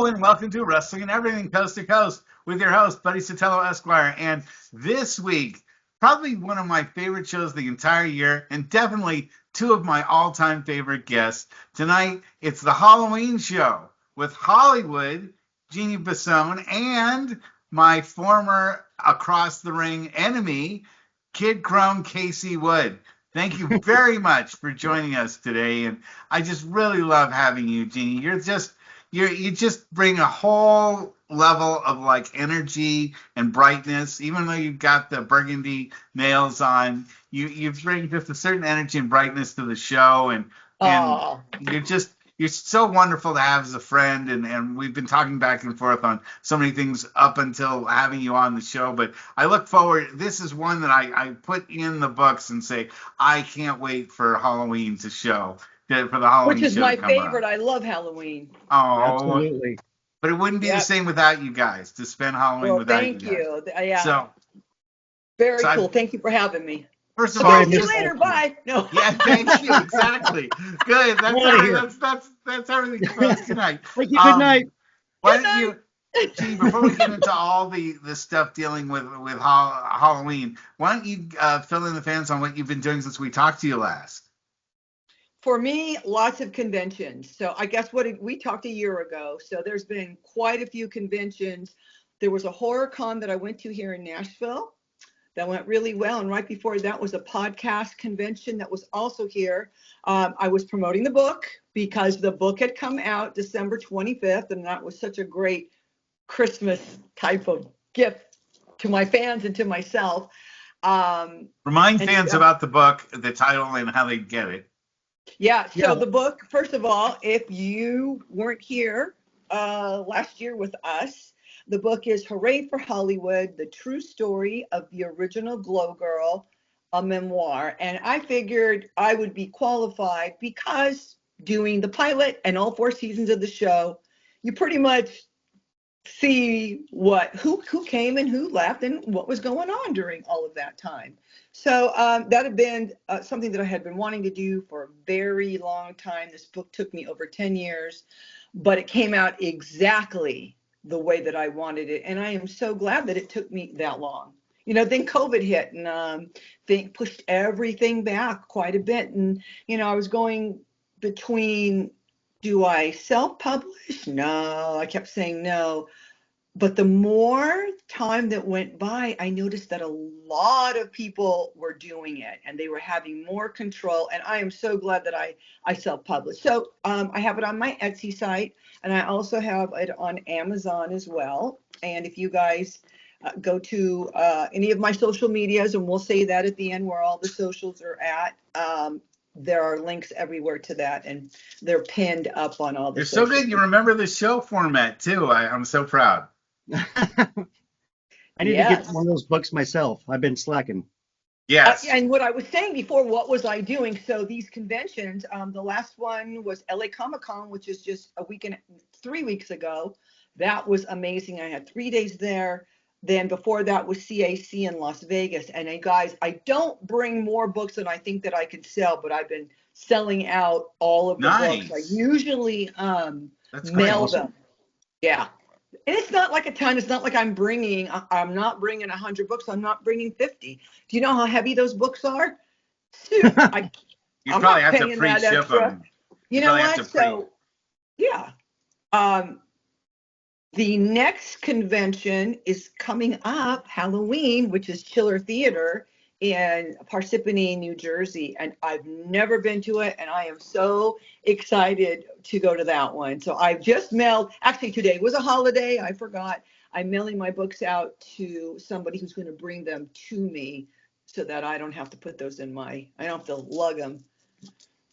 Hello and welcome to Wrestling and Everything Coast to Coast with your host, Buddy Sotelo Esquire. And this week, probably one of my favorite shows the entire year, and definitely two of my all-time favorite guests. Tonight, it's the Halloween show with Hollywood, Jeanne Basone, and my former across the ring enemy, Kid Chrome Casey Wood. Thank you very much for joining us today, and I just really love having you, Jeanne. You just bring a whole level of like energy and brightness. Even though you've got the burgundy nails on, you bring just a certain energy and brightness to the show, and you're so wonderful to have as a friend, and we've been talking back and forth on so many things up until having you on the show. But I look forward. This is one that I put in the books and say I can't wait for Halloween to show. For the Halloween Which is show my to come favorite. around. I love Halloween. Oh, absolutely. but it wouldn't be the same without you guys. To spend Halloween without you guys. Thank you. Yeah. So very cool. Thank you for having me. First of all, see you later. Bye. No. Yeah, thank you. Exactly. Good. That's everything for us tonight. Thank you. Good night. Why don't you, Gee, before we get into all the stuff dealing with Halloween, why don't you fill in the fans on what you've been doing since we talked to you last? For me, lots of conventions. So I guess we talked a year ago. So there's been quite a few conventions. There was a horror con that I went to here in Nashville that went really well. And right before that was a podcast convention that was also here. I was promoting the book because the book had come out December 25th. And that was such a great Christmas type of gift to my fans and to myself. Remind fans about the book, the title, and how they get it. Yeah, so the book, first of all, if you weren't here last year with us, the book is Hooray for Hollywood, the true story of the original Glow Girl, a memoir. And I figured I would be qualified because doing the pilot and all 4 seasons of the show, you pretty much see who came and who left and what was going on during all of that time. So that had been something that I had been wanting to do for a very long time. This book took me over 10 years, but it came out exactly the way that I wanted it. And I am so glad that it took me that long. You know, then COVID hit and pushed everything back quite a bit. And, you know, I was going between, do I self-publish? No, I kept saying no. But the more time that went by, I noticed that a lot of people were doing it and they were having more control. And I am so glad that I self-published. So I have it on my Etsy site and I also have it on Amazon as well. And if you guys go to any of my social medias, and we'll say that at the end where all the socials are at, there are links everywhere to that, and they're pinned up on all the You're so good. You remember the show format, too. I'm so proud. I need to get one of those books myself. I've been slacking. Yes. And what I was saying before, what was I doing? So these conventions, the last one was LA Comic-Con, which is just 3 weeks ago. That was amazing. I had 3 days there. Then before that was CAC in Las Vegas. And guys, I don't bring more books than I think that I can sell, but I've been selling out all of the books. I usually mail them. Yeah. And it's not like a ton. It's not like I'm not bringing 100 books. I'm not bringing 50. Do you know how heavy those books are? You probably have to pre-ship them. You know what? So, yeah. The next convention is coming up, Halloween, which is Chiller Theater in Parsippany, New Jersey. And I've never been to it. And I am so excited to go to that one. So I've just mailed, actually today was a holiday. I forgot. I'm mailing my books out to somebody who's going to bring them to me so that I don't have to put those in I don't have to lug them.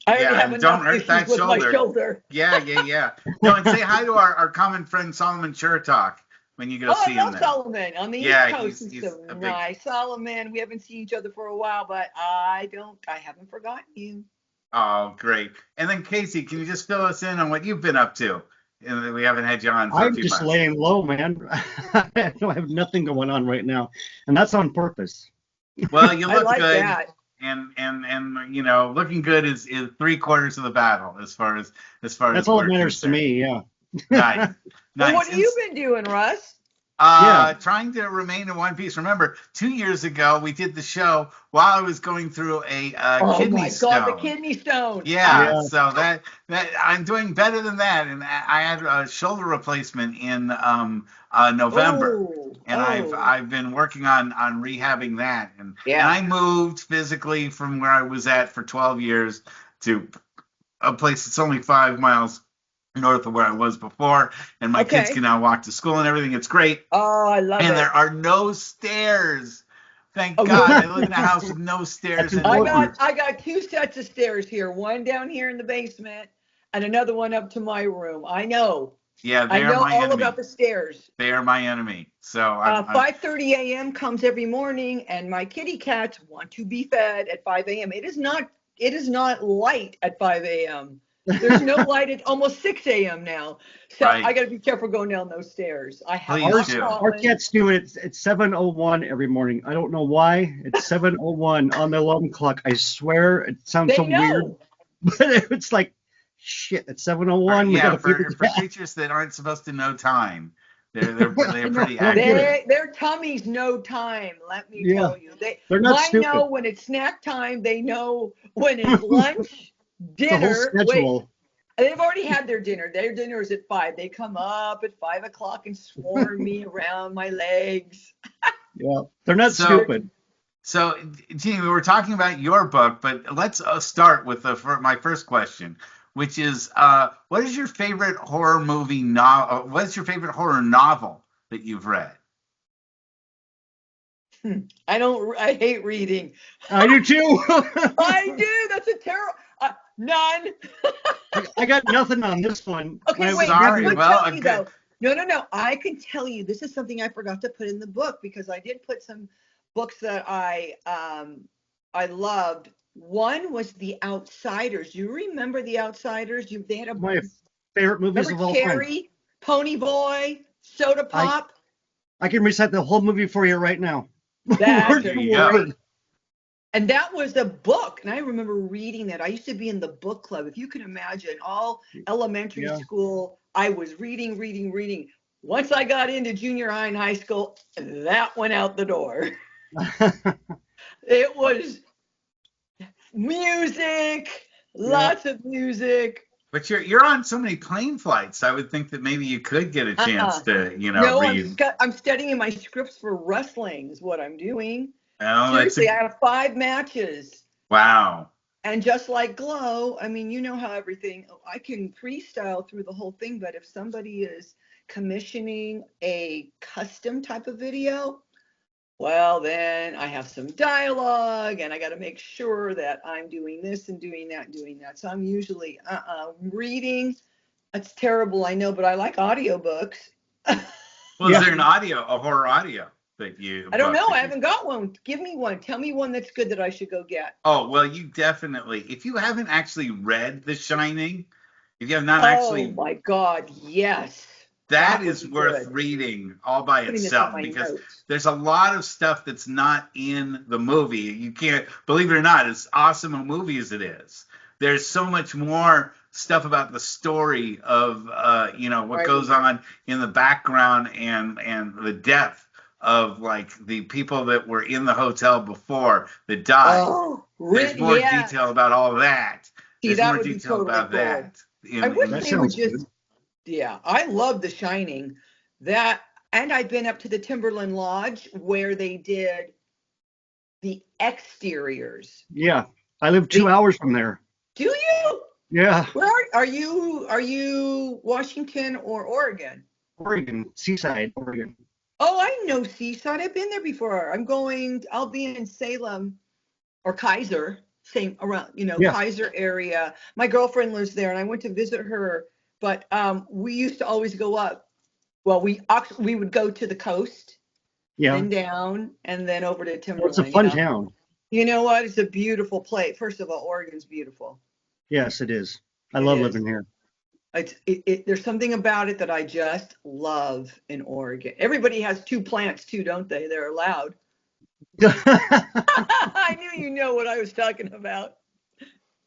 I already have enough issues with my shoulder. Yeah. No, and say hi to our common friend Solomon Chertok when you go see him. I love Solomon on the East Coast. He's so nice. Solomon, we haven't seen each other for a while, but I haven't forgotten you. Oh, great. And then Casey, can you just fill us in on what you've been up to? We haven't had you on for a few months. I'm just laying low, man. I have nothing going on right now, and that's on purpose. Well, you look I like good. That. And looking good is 3/4 of the battle as far as that's all that matters to me. Yeah. Nice. Well, Nice. what have you been doing, Russ? Trying to remain in one piece. Remember, 2 years ago we did the show while I was going through a Oh kidney my stone. God, the kidney stone. Yeah, Yeah. so that I'm doing better than that, and I had a shoulder replacement in November, and I've been working on rehabbing that, and Yeah. I moved physically from where I was at for 12 years to a place that's only 5 miles north of where I was before, and my kids Okay. can now walk to school and everything. It's great, Oh, I love and it. there are no stairs. Thank Oh, God, really? I live in a house with no stairs That's anymore. I got 2 sets of stairs here, one down here in the basement and another one up to my room. I know. Yeah, I they are know my all enemy. about the stairs. They are my enemy. So I'm 5:30 a.m. comes every morning, and my kitty cats want to be fed at 5 a.m. It is not light at 5 a.m. There's no light at almost 6 a.m. now. So Right. I got to be careful going down those stairs. I have Please not do. Our fallen. cats do it. It's 7:01 every morning. I don't know why. It's 7:01 on the alarm clock. I swear it sounds so They weird, know. but it's like shit. It's 7:01. We Yeah, gotta feed for the cat. creatures that aren't supposed to know time, they're I know, pretty I don't get accurate. it. Their tummies know time. Let me Yeah, tell you, they're not mine know stupid. when it's snack time. They know when it's lunch, The whole dinner. Wait, schedule. they've already had their dinner. Their dinner is at 5. They come up at 5 o'clock and swarm me around my legs. Yeah, they're not So stupid. so Jeanne, we were talking about your book, but let's start with my first question, which is what is your favorite horror movie novel? What is your favorite horror novel that you've read? I hate reading. I do too. I do. That's a terrible. None. I got nothing on this one. Okay, I wait. have I Sorry. can Well, tell a you good. though. No. I can tell you. This is something I forgot to put in the book because I did put some books that I loved. One was The Outsiders. You remember The Outsiders? They had my favorite movies remember of all time. Cherry, Pony Boy, Soda I Pop. I can recite the whole movie for you right now. That's Word There for you go. word. And that was a book. And I remember reading that. I used to be in the book club. If you can imagine, all elementary Yeah. school, I was reading. Once I got into junior high and high school, that went out the door. It was music, Yeah. lots of music. But you're on so many plane flights. I would think that maybe you could get a chance to, No, read. I'm studying my scripts for wrestling is what I'm doing. Oh, Seriously, I have 5 matches. wow. And just like Glow, I mean, you know how everything, I can freestyle through the whole thing, but if somebody is commissioning a custom type of video, well, then I have some dialogue and I got to make sure that I'm doing this and doing that and doing that. So I'm usually reading. That's terrible, I know, but I like audiobooks. Well, Yeah. is there a horror audio that you? I don't book know. that I you- haven't got one. Give me one. Tell me one that's good that I should go get. Oh, well, you definitely, if you haven't actually read The Shining, if you have not actually, Oh my God, yes. that would is be worth good. reading all by Putting this on itself my because notes. there's a lot of stuff that's not in the movie. You can't believe it or not, as awesome a movie as it is. There's so much more stuff about the story of what Right. goes on in the background and the depth of like the people that were in the hotel before that died. Oh, There's more yeah. detail about all that. See, There's that more would be detail totally about cool. that. I wish That they would sounds just, good. yeah, I love The Shining. That, and I've been up to the Timberland Lodge where they did the exteriors. Yeah. I live 2 hours from there. Do you? Yeah. Where are you? Are you Washington or Oregon? Oregon, Seaside, Oregon. Oh, I know Seaside. I've been there before. I'll be in Salem or Kaiser, same around, Yeah. Kaiser area. My girlfriend lives there and I went to visit her, but we used to always go up. Well, we would go to the coast, Yeah. then down, and then over to Well, Timberland. it's a fun town. You know what? It's a beautiful place. First of all, Oregon's beautiful. Yes, it is. I It love is. living here. There's something about it that I just love in Oregon. Everybody has 2 plants too, don't they? They're allowed. I knew you know what I was talking about.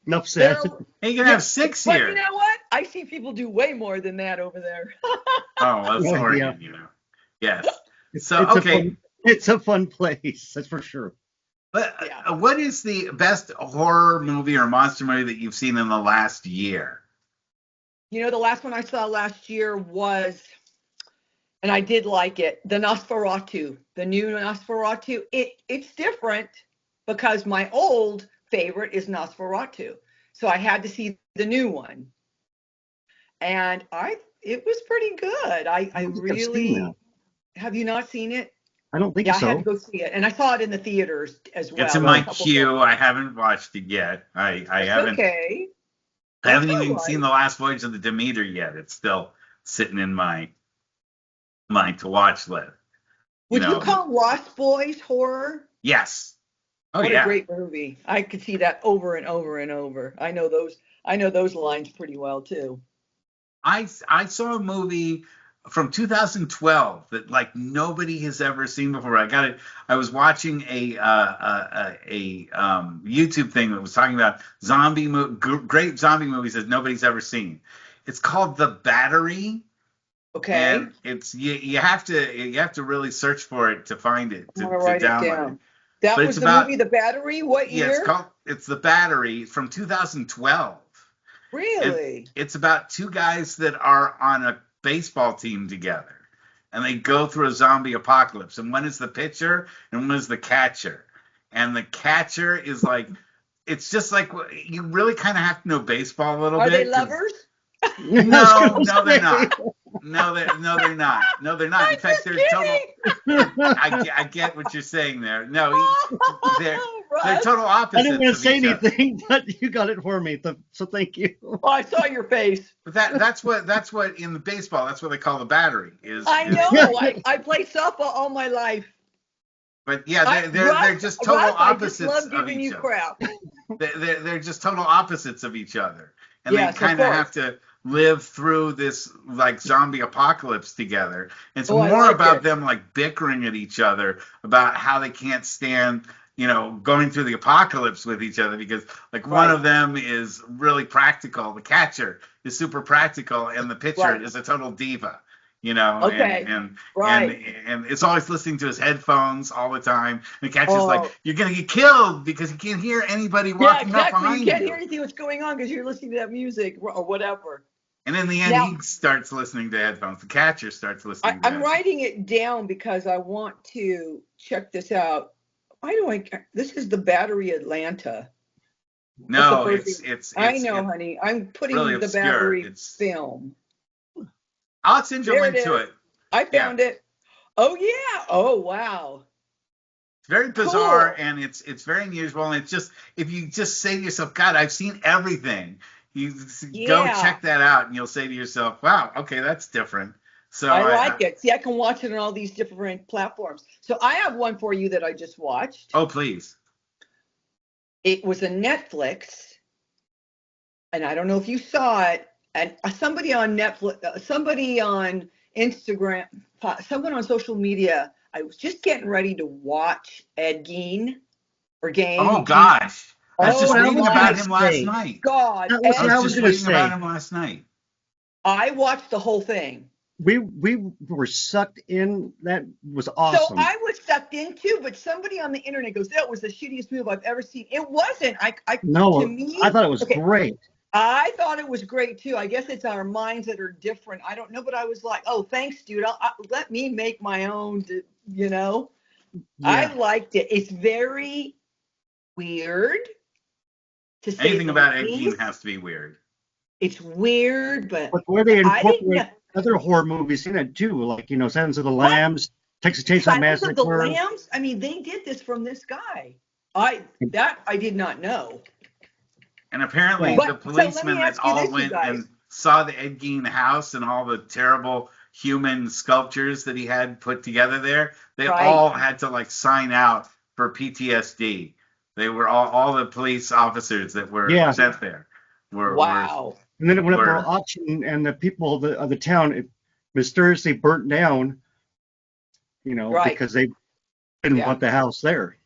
Enough There, said. Hey, you can have 6 but you here. know what? I see people do way more than that over there. Oh, well, it's Yeah, yeah. Oregon, Yes. It's So, it's a okay. fun it's a fun place, that's for sure. But Yeah. what is the best horror movie or monster movie that you've seen in the last year? You know, the last one I saw last year was, and I did like it, the Nosferatu, the new Nosferatu. It's different because my old favorite is Nosferatu. So I had to see the new one. And it was pretty good. I don't think I've seen that. really, have you not seen it? I don't think Yeah, I had to so. go see it. And I saw it in the theaters as It's in well, a my Right. couple queue. times. I haven't watched it yet. I It's haven't okay. I That's haven't all even seen right. the last voyage of the Demeter yet. It's still sitting in my to watch list. You Would you know. call Lost Boys horror? Yes. Oh What a yeah. great movie. I could see that over and over and over. I know those lines pretty well too. I saw a movie from 2012 that like nobody has ever seen before. I got it. I was watching a YouTube thing that was talking about great zombie movies that nobody's ever seen. It's called The Battery, Okay. and it's you have to really search for it to find it I'm to gonna write it download it. down. That But it's was the about movie The Battery. What yeah, it's year? called it's The Battery from 2012. And Really? it's about two guys that are on a baseball team together, and they go through a zombie apocalypse. And one is the pitcher, and one is the catcher. And the catcher is like, it's just like you really kind of have to know baseball a little Are they bit. 'Cause lovers? I was no, gonna no, they're say. not. No, they're not. No, they're not. In I'm fact, just they're total. kidding. I get what you're saying there. No, they're they're Russ. total I didn't opposites want to of say each other. anything, but you got it for me. So thank you. Oh, I saw your face. But that's what in the baseball, that's what they call the battery I is know. I played softball all my life. but yeah, they're just total Russ, I just opposites love of giving each you other. crap. They're just total opposites of each other. And they Yes, of kind of course. have to live through this like zombie apocalypse together. It's Oh, I more like about it. them like bickering at each other about how they can't stand, going through the apocalypse with each other because like one Right. of them is really practical. The catcher is super practical and the pitcher Right. is a total diva. And Okay. and and Right. and it's always listening to his headphones all the time. And the catcher's like, Oh, "You're gonna get killed because you can't hear anybody yeah, walking up exactly. You behind can't hear you." anything what's going on because you're listening to that music or whatever. And in the end, Now, he starts listening to headphones. The catcher starts listening to I'm headphones. writing it down because I want to check this out. Why do this is the Battery Atlanta. That's the No, first it's thing. it's I it's know, it's honey. I'm really putting the obscure. Battery film. I'll send you a There it link to is. it. I Yeah, found it. Oh, yeah. Oh, wow. it's very bizarre Cool. and it's very unusual. And it's just if you just say to yourself, "God, I've seen everything," you go Yeah. check that out, and you'll say to yourself, "Wow, okay, that's different." So I like it. See, I can watch it on all these different platforms. So I have one for you that I just watched. oh please, It was a Netflix, and I don't know if you saw it. And somebody on Netflix, somebody on Instagram, someone on social media. I was just getting ready to watch Ed Gein or oh Gain. Gein. gosh, I was That's just what I Oh reading was about gonna my him last say. night. God, That was I what Ed I was was just gonna Gein. reading about say. him last night. I watched the whole thing. We were sucked in. That was So awesome. I was sucked in too, but somebody on the internet goes, "That was the shittiest move I've ever seen." It wasn't. To No, I me, thought it was okay, great. I thought it was great too. I guess it's our minds that are different. I don't know, but I was like, "Oh, thanks, dude. Let me make my own." You know, I Yeah. liked it. It's very weird to say Anything the about Ed Gein least. has to be weird. It's weird, but But where they I didn't incorporate know. other horror movies in it too, like Silence of the What? Lambs, Texas Chainsaw Silence of the Massacre. Lambs? I mean, they did this from this guy. I did not know. And apparently, Yeah. the But so let me policemen that ask you all this, you went guys. and saw the Ed Gein house and all the terrible human sculptures that he had put together there, they Right? all had to like sign out for PTSD. They were all the police officers that were Yeah. sent there were Wow. And then it went up for were auction, and the people of the town it mysteriously burnt down, Right. because they didn't Yeah. want the house there.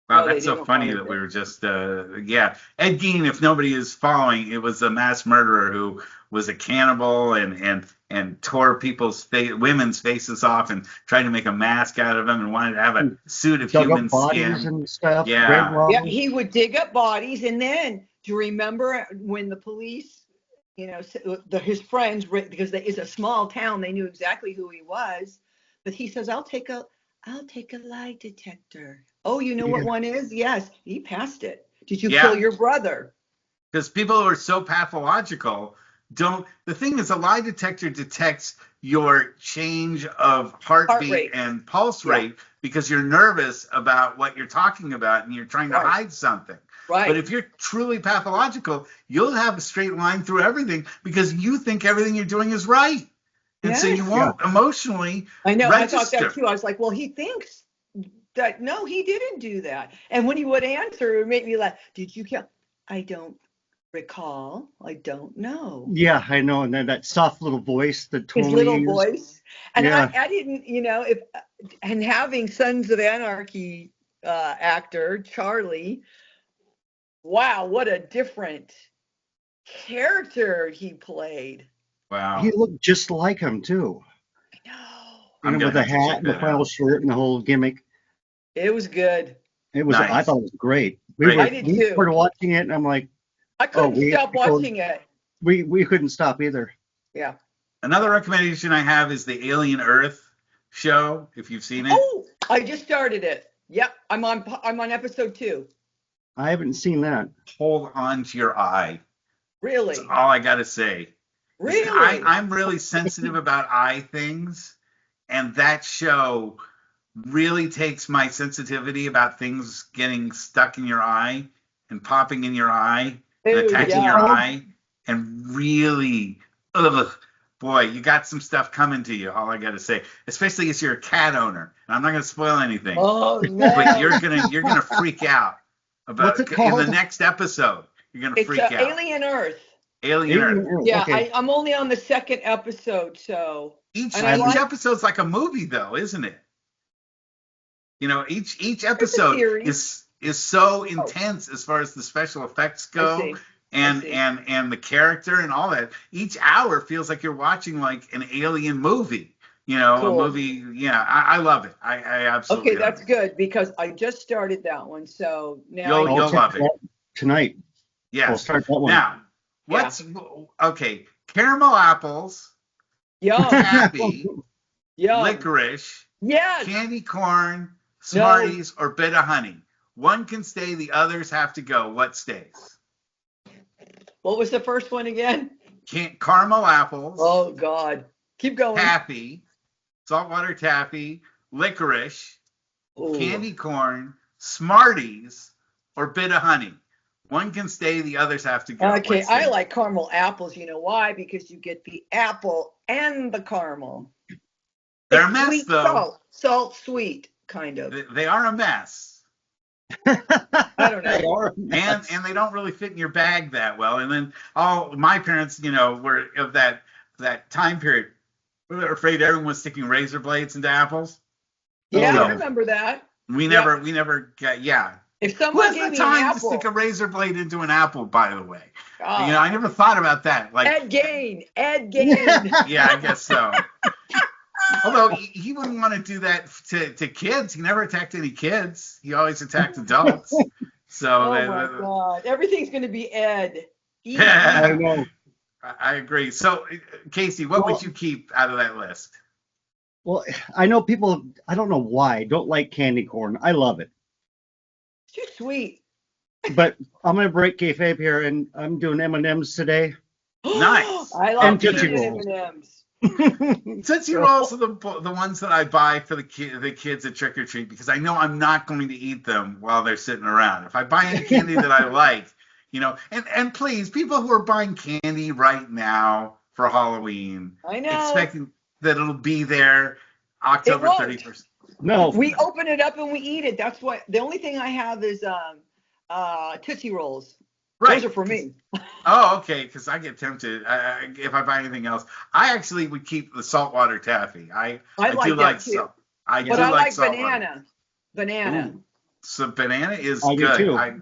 Wow, No, they that's so didn't funny want to that do we it. were just, yeah. Ed Gein, if nobody is following, it was a mass murderer who was a cannibal and tore women's faces off and tried to make a mask out of them and wanted to have a suit of Dug up human bodies skin. and stuff, grave Yeah, Yeah, robbers. he would dig up bodies, and then do you remember when the police, his friends, because it's a small town, they knew exactly who he was, but he says, I'll take a lie detector. Oh, you know what Yeah. one is? Yes, he passed it. Did you kill yeah. your brother? Because people who are so pathological don't. The thing is, a lie detector detects your change of Heart heartbeat rate. and pulse Yeah, rate because you're nervous about what you're talking about and you're trying to right, hide something. But right. if you're truly pathological, you'll have a straight line through everything because you think everything you're doing is right. And so you Yes, Yeah. won't emotionally I know. I thought that register. too. I was like, well, he thinks that no, he didn't do that. And when he would answer, it would make me laugh. Did you kill? I don't recall. I don't know. Yeah, I know. And then that soft little voice that His totally little used. voice. And Yeah. I didn't, if, and having Sons of Anarchy actor, Charlie, wow, what a different character he played. He Wow. looked just like him, too. I know. I'm With gonna the have to hat check and the that flannel out. shirt and the whole gimmick. It was good. I Nice. thought it was great. I Great. did We too. started watching it and I'm like, I oh, couldn't stop watching it. we couldn't stop either. Yeah. Another recommendation I have is the Alien Earth show, if you've seen it. Oh, I just started it. Yep, I'm on episode 2. I haven't seen that. Hold on to your eye. That's Really? all I gotta say. Really? I'm really sensitive about eye things, and that show really takes my sensitivity about things getting stuck in your eye and popping in your eye and Dude, What's attacking it your yeah. called? eye, and really, ugh, boy, you got some stuff coming to you. All I gotta say, especially as you're a cat owner, and I'm not gonna spoil anything, Oh but no. you're gonna freak out What's about it in the called? next episode. You're gonna It's freak out. Alien Earth. Alien Earth. Alien Earth. Yeah, Okay. I'm only on the second episode, so Each and I each I'm like episode's like a movie, though, isn't it? Each it's a episode series. is so Oh, intense as far as the special effects I go see. I and see. and the character and all that. Each hour feels like you're watching like an alien movie. A Cool. movie. Yeah, I love it. I Okay, absolutely love that's it. good because I just started that one, so now I I'll You'll check can. love it. that tonight. I'll Yes. start that one. Now, Yeah. what's okay? Caramel apples, Yum. taffy, Yum. licorice, Yes. candy corn, No. Smarties, or bit of honey. One can stay, the others have to go. What stays? What was the first one again? Caramel apples, Oh God. Keep going. taffy, saltwater taffy, licorice, Oh. candy corn, Smarties, or bit of honey. One can stay, the others have to go. Okay, What I stays? like caramel apples. You know why? Because you get the apple and the caramel. They're a It's mess, sweet though. salt sweet, kind of. They are a mess. I don't They know. are a and mess. and they don't really fit in your bag that well. And then all my parents, were of that time period. We were afraid everyone was sticking razor blades into apples. Oh Yeah, I yeah. So remember that. we Yep. never got, yeah. If Who someone has gave the me an time to stick a apple, razor blade into an apple, by the way? oh, I never thought about that. Like, Ed Gain, Ed Gain. yeah, I guess so. Although he wouldn't want to do that to kids. He never attacked any kids. He always attacked adults. So Oh my God, everything's gonna be Ed. I know. I agree. So, Casey, what would Well, you keep out of that list? well, I know people. I don't know why don't like candy corn. I love it, It's too sweet. but I'm gonna break kayfabe here, and I'm doing M&Ms today. Nice. I And like Tootsie peanut Rolls. M&Ms. Tootsie So, Rolls are the ones that I buy for the kids at trick or treat because I know I'm not going to eat them while they're sitting around. If I buy any candy that I like, and please, people who are buying candy right now for Halloween, I know. expecting that it'll be there It October won't. 31st. no, We open it up and we eat it. That's what the only thing I have is Tootsie Rolls. Right. Those are for me. Oh, okay, because I get tempted if I buy anything else. I actually would keep the saltwater taffy. I I do like like that too. salt. I do But I like like saltwater. banana. Banana. Ooh. So banana is I do good. too.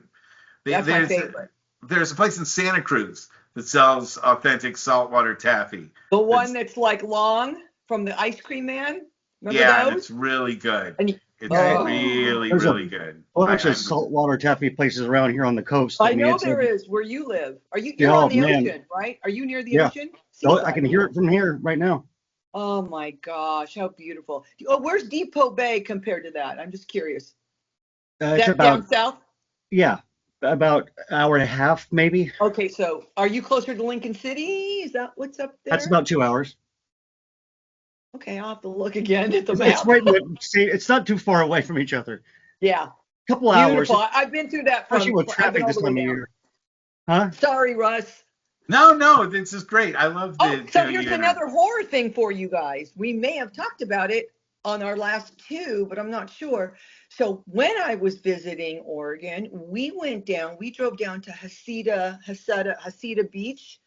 That's my favorite. There's a place in Santa Cruz that sells authentic saltwater taffy. The one that's like long from the ice cream man. Remember Yeah, those? and it's really good. And It's oh, really, There's a really good. bunch of saltwater taffy places around here on the coast. I know it's there is where you live. You're oh on the man, ocean, right? Are you near the yeah. ocean? Oh, I Seaside. can hear it from here right now. Oh my gosh, how beautiful. Oh, where's Depot Bay compared to that? I'm just curious. It's That about down south? about an hour and a half maybe. Okay, so are you closer to Lincoln City? Is that what's up there? That's about 2 hours. Okay, I'll have to look again at the It's map. right. See, it's not too far away from each other. Yeah, Couple hours, beautiful. I've been through that from especially with I've traffic been all this the way time of down. year. Huh? Sorry, Russ. No, this is great. I love Oh, the so here's another horror thing for you guys. We may have talked about it on our last two, but I'm not sure. So when I was visiting Oregon, we drove down to Hasita Beach.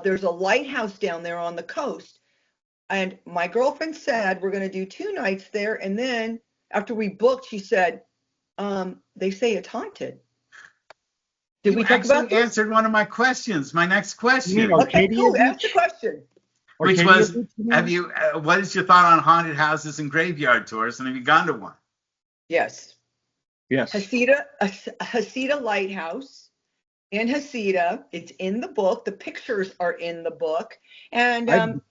There's a lighthouse down there on the coast. And my girlfriend said, we're going to do 2 nights there. And then after we booked, she said, they say it's haunted. Did we talk about this? Answered one of my questions. My next question. Okay, cool. Ask the question. Which was, what is your thought on haunted houses and graveyard tours? And have you gone to one? Yes. Yes. Hasita Lighthouse in Hasita. It's in the book. The pictures are in the book. And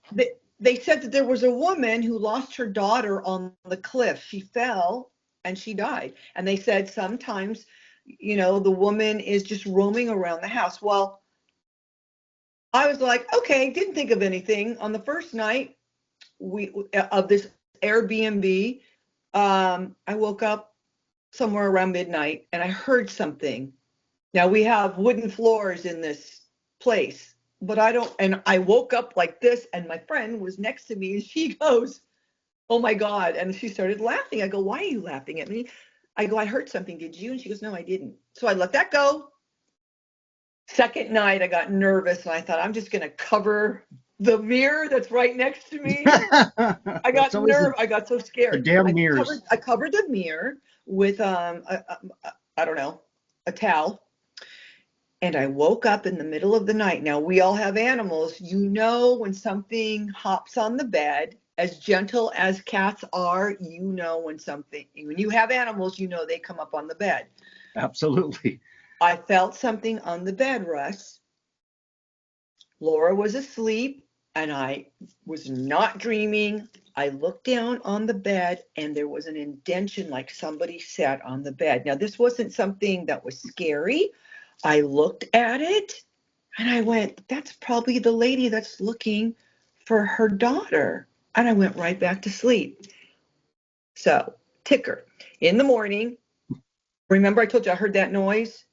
they said that there was a woman who lost her daughter on the cliff. She fell and she died. And they said sometimes, the woman is just roaming around the house. Well, I was like, okay, didn't think of anything. On the first night of this Airbnb, I woke up somewhere around midnight and I heard something. Now we have wooden floors in this place, but and I woke up like this and my friend was next to me and she goes, oh my God. And she started laughing. I go, why are you laughing at me? I go, I heard something. Did you? And she goes, no, I didn't. So I let that go. Second night, I got nervous and I thought, I'm just going to cover the mirror that's right next to me. I got nervous. I got so scared. The damn mirrors. I covered the mirror with, I don't know, a towel. And I woke up in the middle of the night. Now, we all have animals. When something hops on the bed, as gentle as cats are, when you have animals, they come up on the bed. Absolutely. I felt something on the bed, Russ. Laura was asleep and I was not dreaming. I looked down on the bed and there was an indentation like somebody sat on the bed. Now, this wasn't something that was scary. I looked at it and I went, that's probably the lady that's looking for her daughter. And I went right back to sleep. So, ticker. In the morning, remember I told you I heard that noise?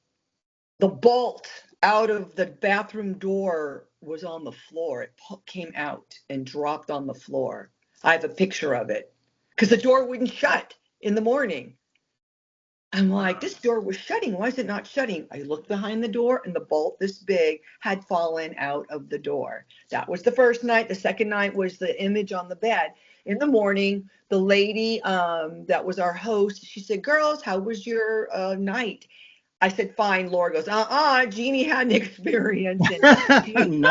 The bolt out of the bathroom door was on the floor. It came out and dropped on the floor. I have a picture of it because the door wouldn't shut in the morning. I'm like, this door was shutting. Why is it not shutting? I looked behind the door and the bolt this big had fallen out of the door. That was the first night. The second night was the image on the bed. In the morning, the lady that was our host, she said, girls, how was your night? I said, fine. Laura goes, Jeannie had an experience. And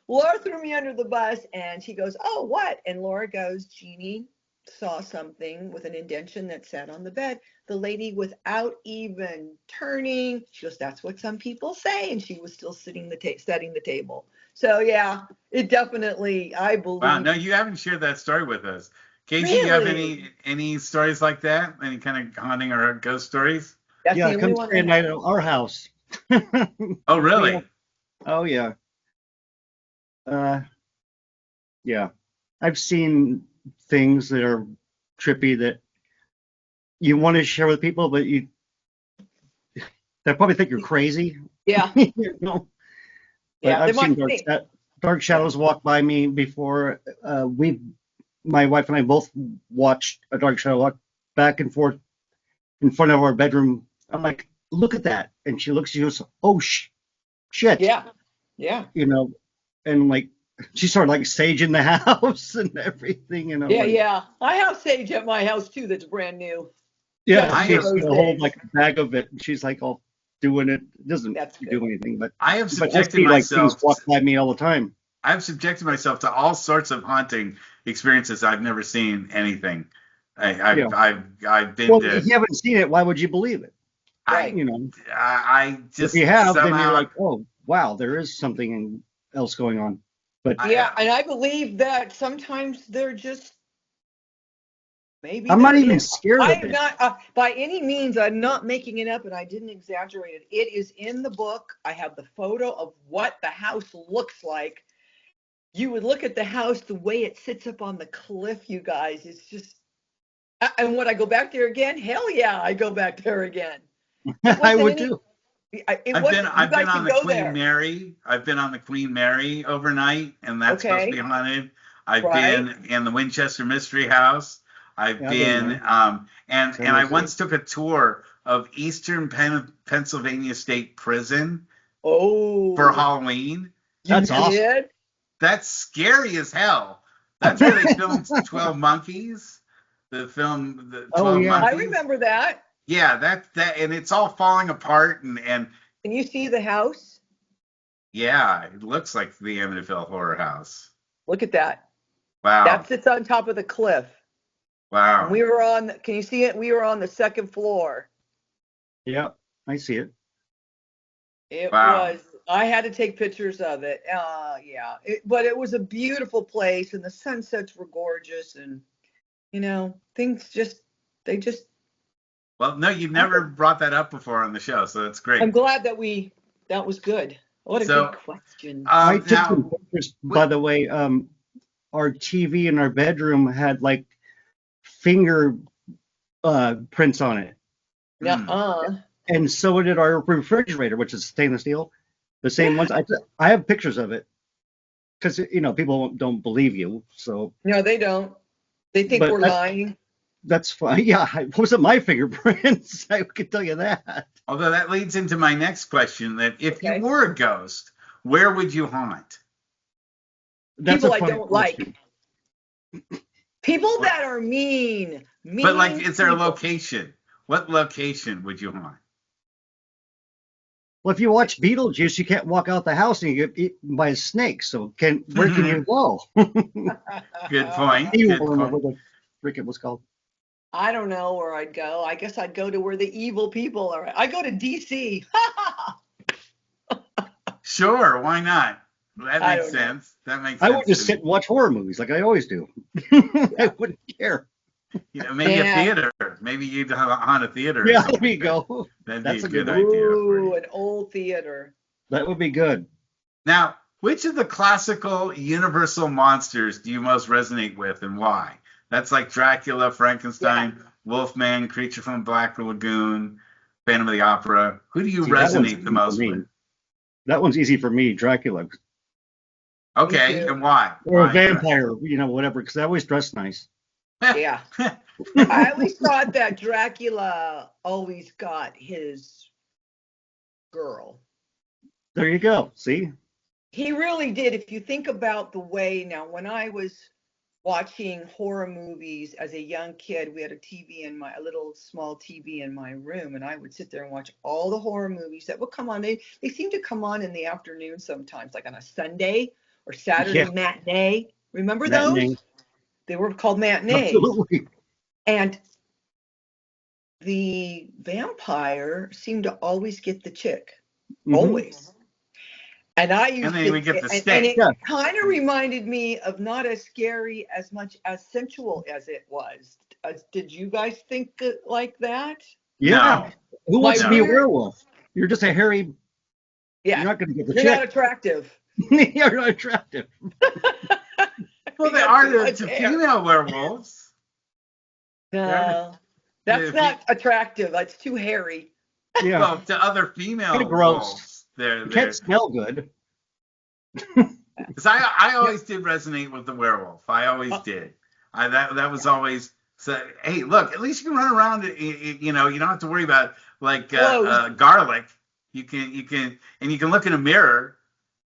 Laura threw me under the bus and she goes, oh, what? And Laura goes, Jeannie saw something with an indentation that sat on the bed. The lady, without even turning, she goes, that's what some people say. And she was still setting the table. So, yeah, it definitely, I believe. Wow, no, you haven't shared that story with us. Casey, really? Do you have any stories like that? Any kind of haunting or ghost stories? That's yeah, come stay a night at our house. Oh, really? Oh, yeah. Yeah. I've seen things that are trippy that you want to share with people, but they probably think you're crazy. Yeah. But yeah, I've seen dark shadows walk by me before. My wife and I both watched a dark shadow walk back and forth in front of our bedroom. I'm like, look at that. And she looks, she goes, oh, shit. Yeah. Yeah. And like, she started like saging the house and everything. Yeah. I have sage at my house too that's brand new. Yeah, I she's have, gonna hold like a bag of it, and she's like all doing it. It doesn't That's do good. anything, but I have I subjected see like things myself. walk by me all the time. I've subjected myself to all sorts of haunting experiences. I've never seen anything. Yeah. I've been Well, if to. you haven't seen it, why would you believe it? I Right. You know, I if you just have, then you're somehow. like, oh, wow, there is something else going on. But Yeah, I, and I believe that sometimes they're just maybe I'm there not even is. scared I of am it. not by any means. I'm not making it up, and I didn't exaggerate it. It is in the book. I have the photo of what the house looks like. You would look at the house the way it sits up on the cliff. You guys, it's just. And when I go back there again, hell yeah, I go back there again. It I wasn't would any. too. It wasn't. You I've been guys on should the go Queen there. Mary. I've been on the Queen Mary overnight, and that's supposed to be Okay, haunted. I've right. been in the Winchester Mystery House. I've Yeah, I've been been there. and San I Jose. once took a tour of Eastern Pennsylvania State Prison for Oh, Halloween. you That's awesome. did? That's scary as hell. That's where they filmed 12 Monkeys. The film, the Oh 12 yeah. I Monkeys. remember that. Yeah, that, and it's all falling apart, and Can you see the house? yeah, it looks like the Amityville Horror House. Look at that. That Wow, sits on top of the cliff. And wow. we were on, can you see it? We were on the second floor. Yeah, I see it. It Wow. was, I had to take pictures of it. Yeah. But it was a beautiful place and the sunsets were gorgeous. And, things just, they just, Well, no, you've I never brought that up before on the show, so that's I'm great. glad that that was good. What a good So, question. I took some now, pictures, wi- by the way. Our TV in our bedroom had like finger prints on it, hmm, Nuh-uh. and so did our refrigerator, which is stainless steel. The same ones. I have pictures of it because people don't believe you. So, No, they don't. They think but we're lying. that's fine. Yeah, it wasn't my fingerprints. I can tell you that. although that leads into my next question: that if you Okay. were a ghost, where would you haunt? That's a People I funny don't like. question. People What- that are mean. But like, Mean is there a people. location? What location would you haunt? Well, if you watch Beetlejuice, you can't walk out the house and you get eaten by a snake. So where can you go? Good point. Evil, Good or point. what the frick it was called. I don't know where I'd go. I guess I'd go to where the evil people are. I go to DC. Sure, why not? That I makes don't know. sense. That makes I would sense to just sit me. and watch horror movies like I always do. I Yeah. wouldn't care. Maybe a Yeah. theater. Maybe you'd haunt a theater or Yeah, something there like you that. go. That'd be a That's a good good one. idea for Ooh, you. an old theater. That would be good. Now, which of the classical universal monsters do you most resonate with and why? That's like Dracula, Yeah. Frankenstein, Wolfman, Creature from the Black Lagoon, Phantom of the Opera. Who do you See, that one's resonate the easy for most with? me. That one's easy for me, Dracula. Me Okay, too. and why? Or a Why vampire, whatever, because I always dress nice. Yeah. I always thought that Dracula always got his girl. There you go. See? He really did. If you think about the way now, when I was watching horror movies as a young kid, we had a little small TV in my room, and I would sit there and watch all the horror movies that would come on. They seem to come on in the afternoon sometimes, like on a Sunday or Yeah, Saturday matinee. Remember those? matinee. They were called matinees. Absolutely. And the vampire seemed to always get the chick. Hmm. Always. And I and used then we to, get the and steak. it Yeah. kind of reminded me of not as scary as much as sensual as it was. Did you guys think like that? Yeah. No, Who My wants to be a no. weird, werewolf? You're just a hairy. You're yeah, not going to get the you're not chick. attractive. You're not attractive. Well, You they got too are much to hair. female werewolves. They're No, that's the, not attractive. That's too hairy. Yeah. well, to other Kind of female gross. wolves, You they're can't smell good. because I Yeah. always did resonate with the werewolf. I always Uh, did. That was always so. Hey, look, at least you can run around. You don't have to worry about like clothes. garlic. You can and you can look in a mirror.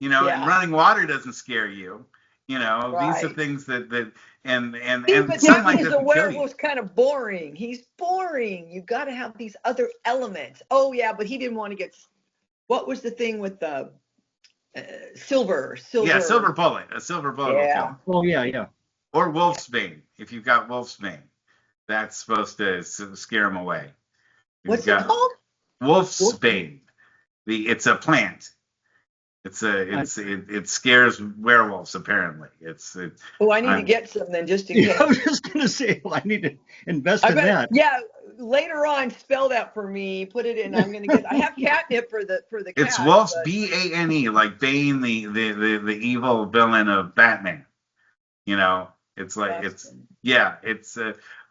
And Yeah. running water doesn't scare you. You know, these are Right. things that See, and but that sunlight means the doesn't kill you. werewolf's kind of boring. He's boring. You got to have these other elements. Oh yeah, but he didn't want to get. What was the thing with the silver? Yeah, Silver. a silver bullet will kill Yeah. him. Oh yeah, yeah. Or wolf's bane. If you've got wolf's bane, that's supposed to scare him away. If you've What's it got called? wolf's Wolf. bane. It's a plant. I, It scares werewolves apparently. Oh, I need to I'm get some then, just in yeah, I was case. just gonna say, well, I need to invest I in bet. that. Yeah. Later on, spell that for me. Put it in. I'm gonna get. I have catnip for the it's cats, wolf's but Bane, like Bane, the evil villain of Batman. You know, it's like it's Bastion. yeah, it's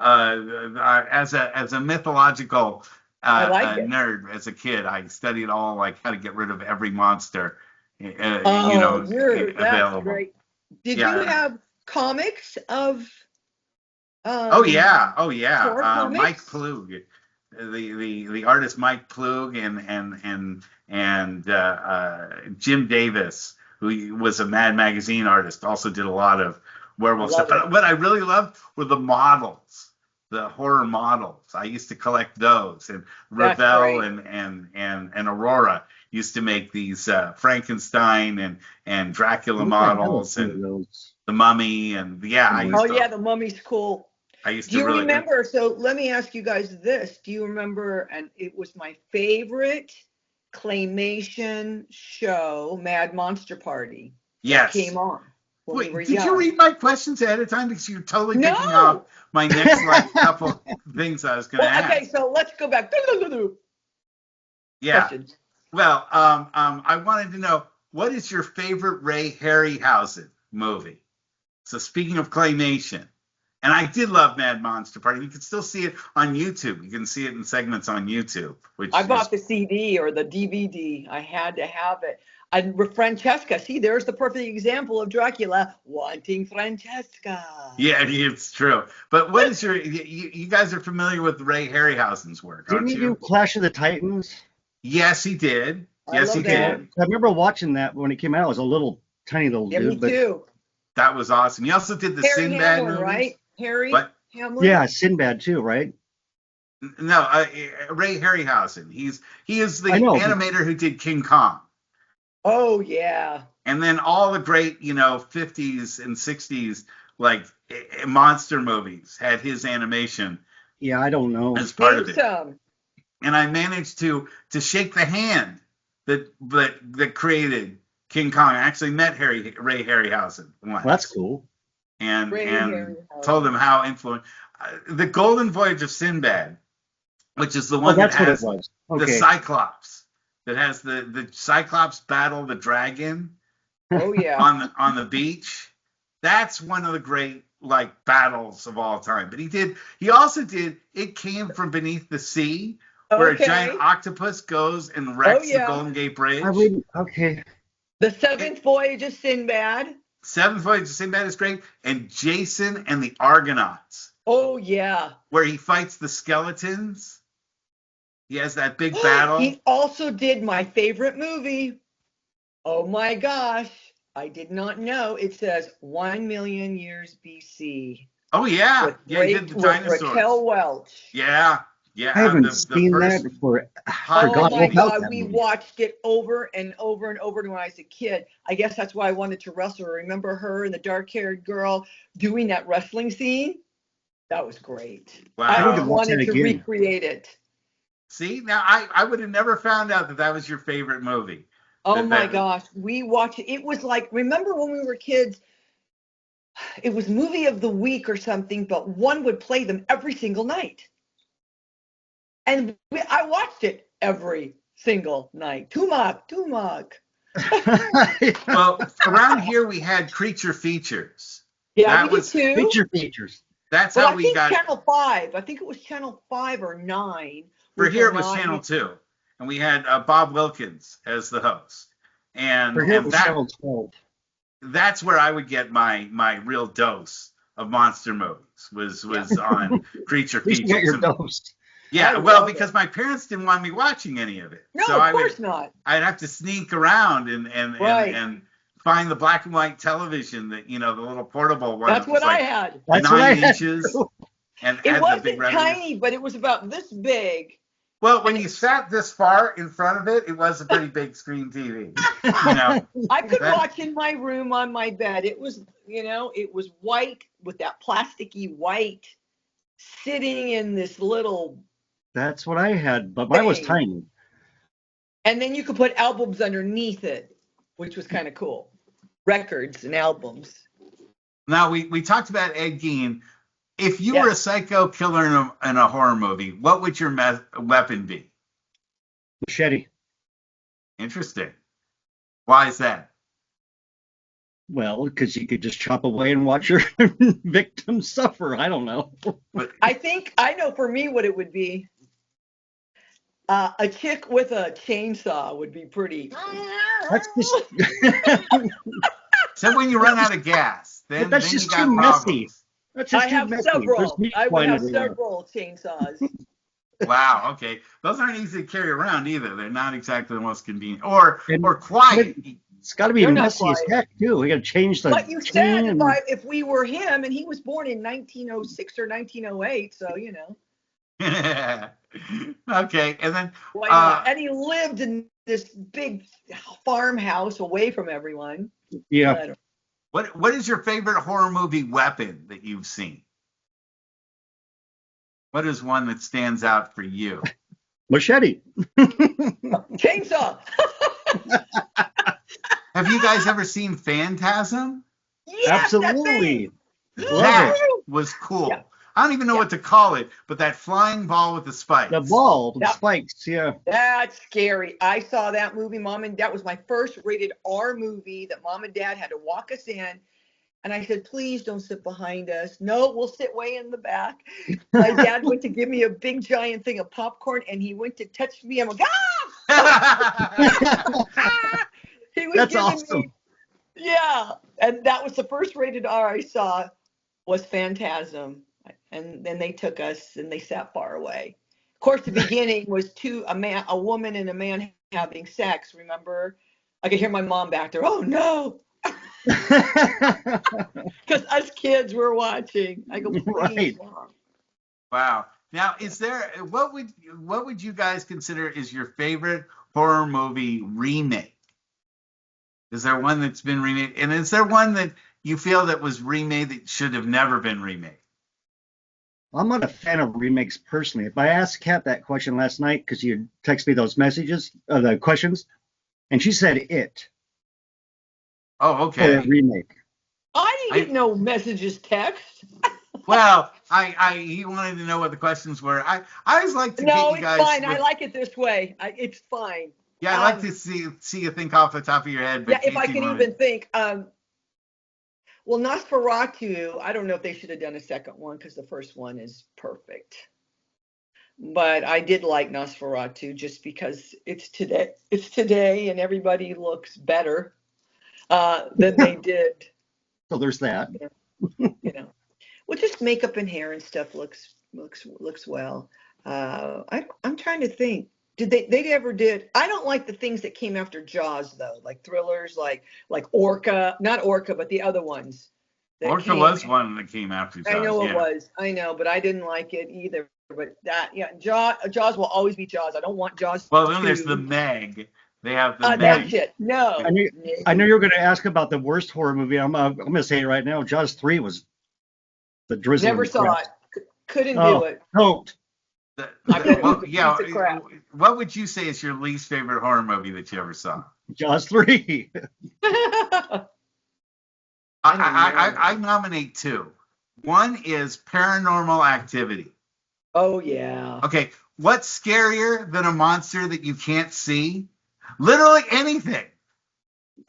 as a mythological I like it. nerd as a kid, I studied all like how to get rid of every monster, Oh, that's available. great. Did you Yeah. have comics of Oh yeah, horror Mike comics? Plug, the artist Mike Plug and Jim Davis, who was a Mad Magazine artist, also did a lot of I werewolf stuff. love it. But what I really loved were the models, the horror models. I used to collect those, and That's Ravel great. and Aurora used to make these Frankenstein and I Dracula think I have a models few of and those the Mummy, and yeah, somewhere. Oh yeah, the mummy's cool. I used Do to you really. remember? So let me ask you guys this. Do you remember? And it was my favorite claymation show, Mad Monster Party, that Yes. came on when we were Wait, did you young. read my questions ahead of time? Because you're totally picking off No. my next like couple things I was going to Well, okay. ask. So let's go back. Yeah. Questions. Well, I wanted to know, what is your favorite Ray Harryhausen movie? So speaking of claymation, and I did love Mad Monster Party. You can still see it on YouTube. You can see it in segments on YouTube, which I is bought the CD or the DVD. I had to have it. And Francesca, see, there's the perfect example of Dracula wanting Francesca. yeah, it's true. But what is you guys are familiar with Ray Harryhausen's work, Didn't aren't he do you? Clash of the Titans? Yes, he did. I Yes, he love Okay, that. did. I remember watching that when it came out. I was a little tiny little Yeah, me dude, but too. That was awesome. He also did the Harry Sinbad Hamlin, movies. right? Harry What? Hamlin? yeah, Sinbad too, right? No, Ray Harryhausen. He is the I know, but animator who did King Kong, Oh, yeah. and then all the great 50s and 60s like monster movies had his animation yeah, I don't know. as part Name of it. some. And I managed to shake the hand that created King Kong. I actually met Ray Harryhausen Well, that's once, cool. Ray and told him Harryhausen. how influential the Golden Voyage of Sinbad, which is the Oh, one that that's what it has was. the Okay. Cyclops, that has the Cyclops battle the dragon Oh, yeah. on the beach. That's one of the great like battles of all time. But he also did It Came from Beneath the Sea, where a giant Okay. octopus goes and Oh, wrecks the yeah. Golden Gate I Bridge. read. Okay. The It, Seventh Voyage of Sinbad. Seventh Voyage of Sinbad is great, and Jason and the Argonauts, Oh, yeah. where he fights the skeletons. He has that big battle. He also did my favorite movie. Oh, my gosh. I did not know. It says 1 million years BC Oh yeah, with yeah, he did the with dinosaurs. Raquel Welch. Yeah, I yeah, haven't the seen that first for. Hollywood Oh Forgot all my movie. about God, that we movie. watched it over and over and over when I was a kid. I guess that's why I wanted to wrestle. Remember her and the dark-haired girl doing that wrestling scene? That was great. I I need always to Wow. watch that wanted to again. recreate it. See, now I would have never found out that was your favorite movie. Oh That my that gosh, we watched it. It was like, remember when we were kids, it was movie of the week or something, but one would play them every single night. And I watched it every single night. Tumac, Tumac. well, around here we had Creature Features. Yeah, we That did was too. Features. that's But how I we think got Channel 5, I think it was Channel 5 or 9, for which here. are It was not, Channel 2, and we had Bob Wilkins as the host, For and here it was Channel 12. that's where I would get my real dose of monster movies yeah. was on Creature At least you got Features. your And dose. yeah, I well, love because it. my parents didn't want me watching any of it, No, so of course not. I'd have to sneak around and Right. buying the black and white television that, the little portable one. That's what I had. That's what I had. 9 inches. And It had the big wasn't tiny, but it was about this big. Well, when you sat this far in front of it, it was a pretty big screen TV. I could watch in my room on my bed. It was, it was white with that plasticky white sitting in this little. That's what I had, but mine was tiny. And then you could put albums underneath it, which was kind of cool. Records and albums. Now, we talked about Ed Gein. If you were a psycho killer in a horror movie, what would your weapon be? Machete. Interesting. Why is that? Well, because you could just chop away and watch your victim suffer. I don't know. I think I know for me what it would be. A chick with a chainsaw would be pretty. That's just. So when you run out of gas, then that's then just you got too problems. messy. That's just I have too messy. several. I would have everywhere. several chainsaws. Wow. Okay. Those aren't easy to carry around either. They're not exactly the most convenient or quiet. It's got to be messy as heck too. We got to change the. But you said if we were him, and he was born in 1906 or 1908, so Okay, and then and he lived in this big farmhouse away from everyone. Yeah. What is your favorite horror movie weapon that you've seen? What is one that stands out for you? Machete. Chainsaw. Have you guys ever seen Phantasm? Yes, absolutely. That was cool. Yeah. I don't even know what to call it, but that flying ball with the spikes. The ball, the spikes, yeah. That's scary. I saw that movie, that was my first rated R movie that Mom and Dad had to walk us in. And I said, please don't sit behind us. No, we'll sit way in the back. My dad went to give me a big giant thing of popcorn, and he went to touch me. I'm like, He was That's awesome. And that was the first rated R I saw was Phantasm. And then they took us and they sat far away. Of course, the beginning was a woman and a man having sex. Remember? I could hear my mom back there. Oh no! Because us kids were watching. I go, please, right. Mom. Wow. Now, what would you guys consider is your favorite horror movie remake? Is there one that's been remade, and is there one that you feel that was remade that should have never been remade? I'm not a fan of remakes personally. If I asked Kat that question last night, because you text me those messages, the questions, and she said it. Oh, okay. For a remake. I didn't get no messages text. Well, he wanted to know what the questions were. I always like to get you guys. No, it's fine. I like it this way. It's fine. Yeah, I like to see you think off the top of your head. But if I can even think. Well, Nosferatu, I don't know if they should have done a second one because the first one is perfect. But I did like Nosferatu just because it's today and everybody looks better than they did. So there's that. Well, just makeup and hair and stuff looks well. I'm trying to think. Did they ever did? I don't like the things that came after Jaws though, like thrillers, like Orca, not Orca, but the other ones. Orca was one that came after Jaws. I know it was. I know, but I didn't like it either. But Jaws will always be Jaws. I don't want Jaws. Well, then there's the Meg. They have the Meg. That's it. No. I knew you were going to ask about the worst horror movie. I'm going to say it right now. Jaws 3 was the drizzle. Never saw it. Couldn't do it. Don't. What would you say is your least favorite horror movie that you ever saw? Jaws 3. I nominate 2. One is Paranormal Activity. Oh, yeah. Okay, what's scarier than a monster that you can't see? Literally anything.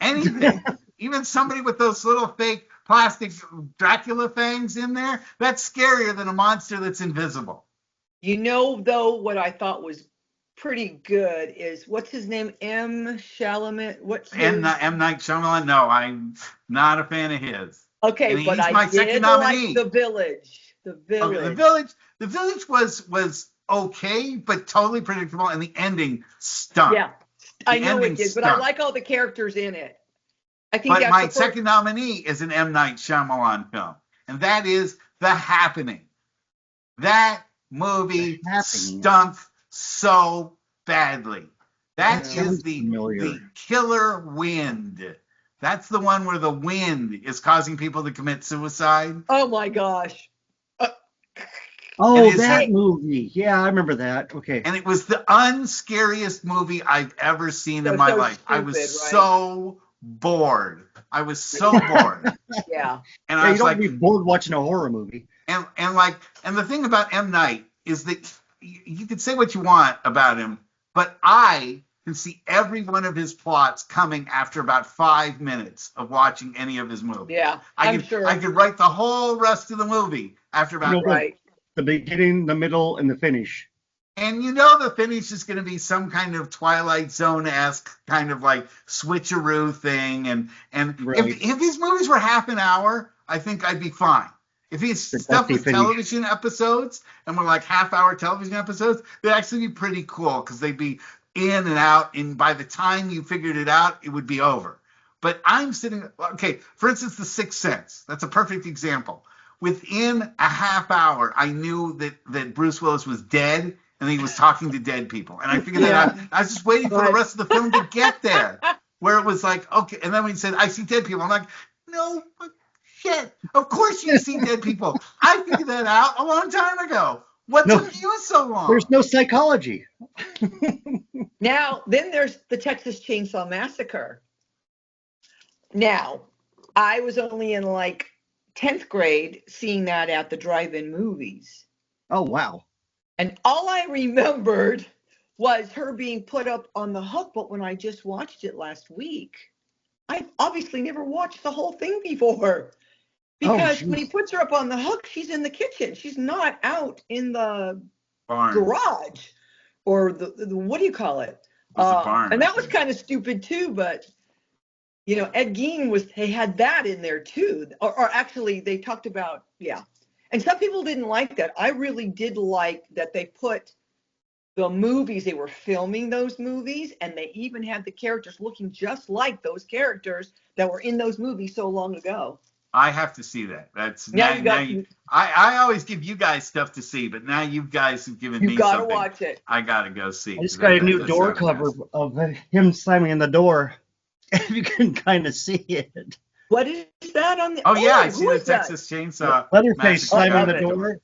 Anything. Even somebody with those little fake plastic Dracula fangs in there, that's scarier than a monster that's invisible. Though, what I thought was pretty good is, what's his name? M. Chalamet? M. Night Shyamalan? No, I'm not a fan of his. Okay, but I did like The Village. Okay, The Village was okay, but totally predictable, and the ending stunk. Yeah, I know it did, but I like all the characters in it. I think but my second nominee is an M. Night Shyamalan film, and that is The Happening. That movie stunk so badly. That is the Killer Wind. That's the one where the wind is causing people to commit suicide. Oh my gosh. That movie. Yeah, I remember that. Okay. And it was the unscariest movie I've ever seen in my life. Stupid, I was so bored. I was so bored. Yeah. And I was don't be bored watching a horror movie. And the thing about M. Night is that you can say what you want about him, but I can see every one of his plots coming after about 5 minutes of watching any of his movies. Yeah, I'm sure. I could write the whole rest of the movie after about the beginning, the middle, and the finish. And the finish is going to be some kind of Twilight Zone-esque kind of like switcheroo thing. And if his movies were half an hour, I think I'd be fine. If his stuff was television episodes and were like half-hour television episodes, they'd actually be pretty cool because they'd be in and out, and by the time you figured it out, it would be over. But I'm sitting, for instance, The Sixth Sense. That's a perfect example. Within a half hour, I knew that Bruce Willis was dead and he was talking to dead people. And I figured that out. I was just waiting for the rest of the film to get there, where it was like, okay. And then when he said, I see dead people, I'm like, no, shit. Of course you see dead people. I figured that out a long time ago. What took you so long? There's no psychology. Now, then there's the Texas Chainsaw Massacre. Now, I was only in like 10th grade seeing that at the drive-in movies. Oh, wow. And all I remembered was her being put up on the hook, but when I just watched it last week, I've obviously never watched the whole thing before. Because when he puts her up on the hook, she's in the kitchen. She's not out in the garage or the what do you call it? Barn, and that was kind of stupid too, but Ed Gein they had that in there too. Or actually they talked about, And some people didn't like that. I really did like that they put the movies, they were filming those movies, and they even had the characters looking just like those characters that were in those movies so long ago. I have to see that. That's I always give you guys stuff to see, but now you guys have given me something. You gotta watch it. I gotta go see. I just got a new door cover of him slamming in the door, and you can kind of see it. What is that on the? Oh yeah, I see the Texas Chainsaw. Leatherface slamming the door.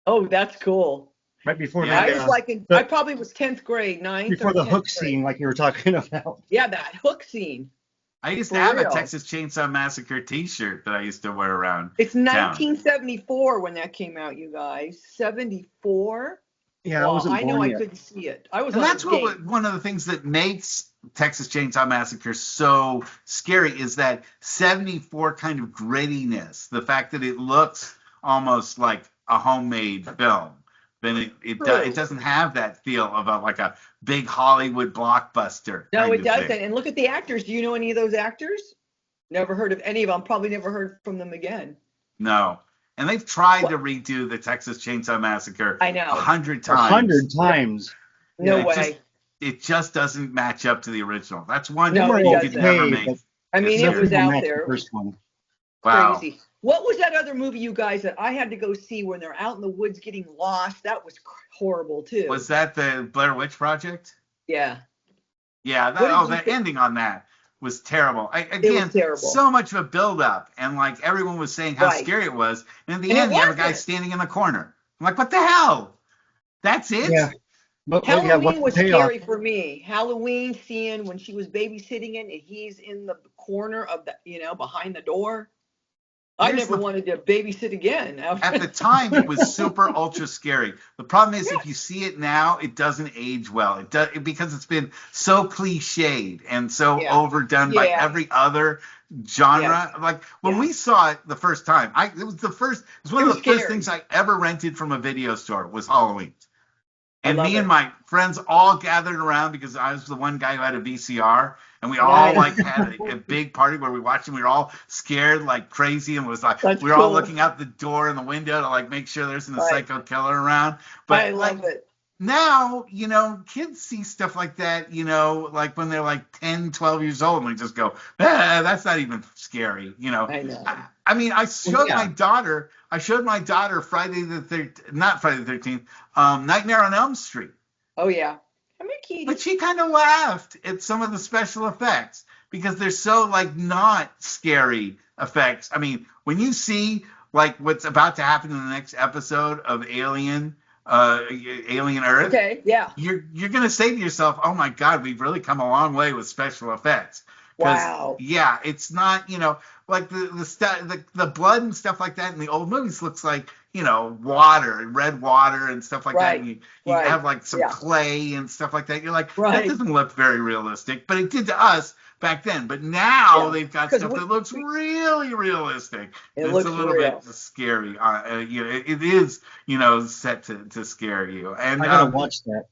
Oh, that's cool. Right before that. I was I probably was 10th grade, 9th. Before the hook scene, like you were talking about. Yeah, that hook scene. I used to have a Texas Chainsaw Massacre T-shirt that I used to wear around. It's 1974 when that came out, you guys. 74. Yeah, I know I couldn't see it. I was. And that's one of the things that makes Texas Chainsaw Massacre so scary is that 74 kind of grittiness. The fact that it looks almost like a homemade film. Then it doesn't have that feel of a big Hollywood blockbuster. No, it doesn't. And look at the actors. Do you know any of those actors? Never heard of any of them. Probably never heard from them again. No. And they've tried to redo the Texas Chainsaw Massacre. I know. 100 times. 100 times. No way. It just doesn't match up to the original. That's one you could never make. I mean, it was out there. The first one. Wow. Crazy. What was that other movie, you guys, that I had to go see when they're out in the woods getting lost? That was horrible, too. Was that the Blair Witch Project? Yeah. Yeah, that ending on that was terrible. It was terrible. So much of a build-up, and everyone was saying how scary it was, and in the end, you have a guy standing in the corner. I'm like, what the hell? That's it? Yeah. Halloween was scary for me. Halloween, seeing when she was babysitting it, and he's in the corner of the, behind the door. I never wanted to babysit again. At the time, it was super ultra scary. The problem is, if you see it now, it doesn't age well. It does because it's been so cliched and so overdone by every other genre. Like when we saw it the first time, it was one of the first things I ever rented from a video store was Halloween. And me and my friends all gathered around because I was the one guy who had a VCR, and we all had a big party where we watched, and we were all scared like crazy, and was like we were all looking out the door and the window to make sure there isn't a psycho killer around. But I love it. now, kids see stuff like that, like when they're like 10, 12 years old, and they just go, that's not even scary, I know. I mean, I showed my daughter not Friday the 13th, Nightmare on Elm Street. Oh, yeah. Come here, Kitty. But she kind of laughed at some of the special effects because they're so, like, not scary effects. I mean, when you see, like, what's about to happen in the next episode of Alien Earth. Okay, yeah. You're gonna say to yourself, "Oh my God, we've really come a long way with special effects." Wow. Yeah, it's not like the blood and stuff like that in the old movies looks like water and red water and stuff like that. And you have like some clay and stuff like that. You're like, that doesn't look very realistic, but it did to us back then. But now they've got stuff that looks really realistic. It's a little bit scary. It is set to scare you. And I gotta watch that.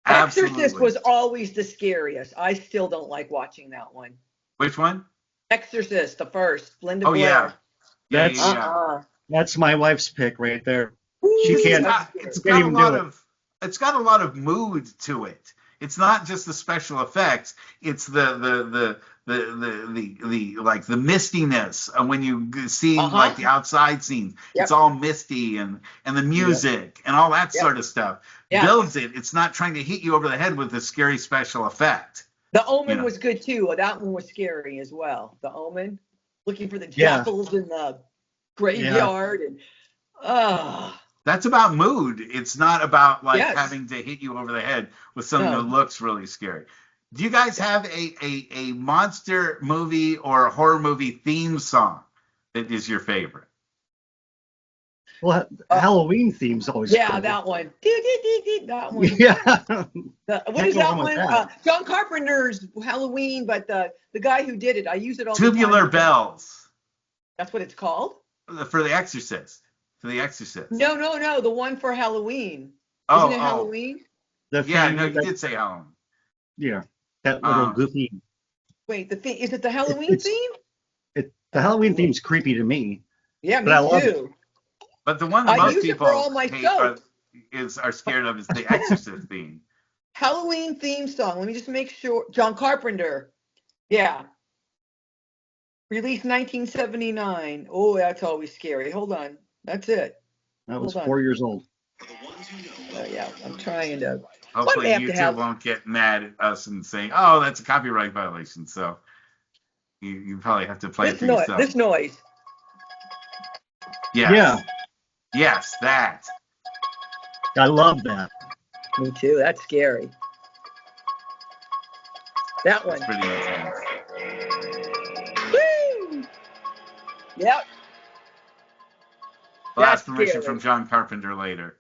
Exorcist was always the scariest. I still don't like watching that one. Which one? Exorcist, the first. Linda Blair. That's my wife's pick right there. She can't. It's got a lot of mood to it. It's not just the special effects. It's the like the mistiness when you see like the outside scenes. Yep. It's all misty and the music and all that sort of stuff builds it. It's not trying to hit you over the head with a scary special effect. The Omen was good too. That one was scary as well. The Omen, looking for the jackals in the graveyard and That's about mood. It's not about like having to hit you over the head with something that looks really scary. Do you guys have a monster movie or a horror movie theme song that is your favorite? Well, Halloween theme's always cool. That one. That one. Yeah. What is that one? John Carpenter's Halloween, but the guy who did it, I use it all Tubular the time. Bells. That's what it's called? For The Exorcist. No, the one for Halloween. Isn't it Halloween? You did say Halloween. Yeah, that little goofy. Wait, is it the Halloween theme? The Halloween theme's creepy to me. Yeah, me too. But the one that most people are scared of is the Exorcist theme. Halloween theme song. Let me just make sure. John Carpenter. Yeah. Released 1979. Oh, that's always scary. Hold on. That's it. That was 4 years old. I'm trying to. Hopefully YouTube won't get mad at us and say, "Oh, that's a copyright violation." So you probably have to play it for yourself. This noise. Yes. Yeah. Yes, that. I love that. Me too. That's scary. That one. That's pretty intense. Woo! Yep. I'll ask permission from John Carpenter later.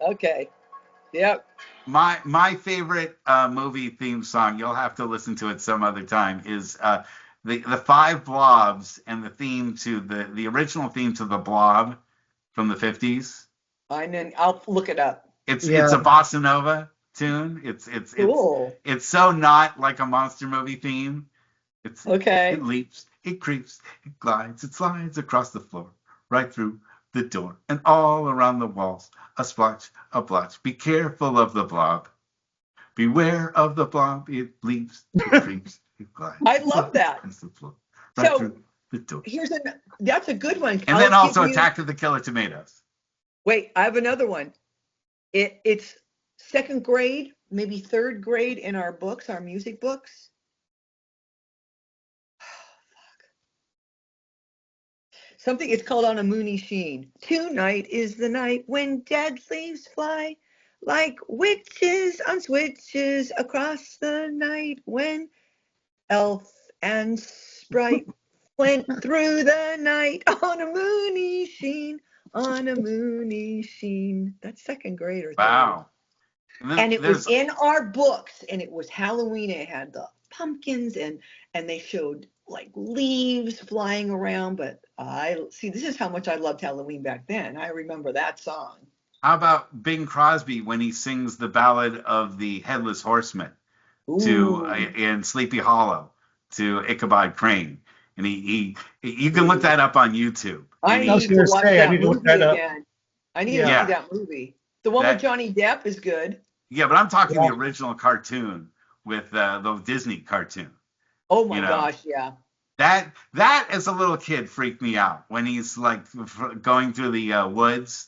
Okay. Yep. My favorite movie theme song, you'll have to listen to it some other time, is the Five Blobs and the theme to the original theme to The Blob from the 50s. I'll look it up. It's a bossa nova tune. It's cool. It's so not like a monster movie theme. It leaps, it creeps, it glides, it slides across the floor, right through the door, and all around the walls. A splotch, a blotch. Be careful of the blob. Beware of the blob. It leaps, it creeps, it glides. I love that. The floor, right through the door. That's a good one. And then also Attack of the Killer Tomatoes. Wait, I have another one. It's second grade, maybe third grade in our books, our music books. Something, it's called On a Moony Sheen. Tonight is the night when dead leaves fly like witches on switches across the night, when elf and sprite went through the night on a moony sheen, on a moony sheen. That's second grade or third. Wow. And it was in our books, and it was Halloween. It had the pumpkins, and they showed like leaves flying around. But this is how much I loved Halloween back then. I remember that song. How about Bing Crosby when he sings the ballad of the Headless Horseman in Sleepy Hollow to Ichabod Crane? And you can look that up on YouTube. I need to watch that movie again. I need to see that movie. The one with Johnny Depp is good. Yeah, but I'm talking the original cartoon with the Disney cartoon. Oh my gosh, yeah. That as a little kid freaked me out when he's like going through the woods.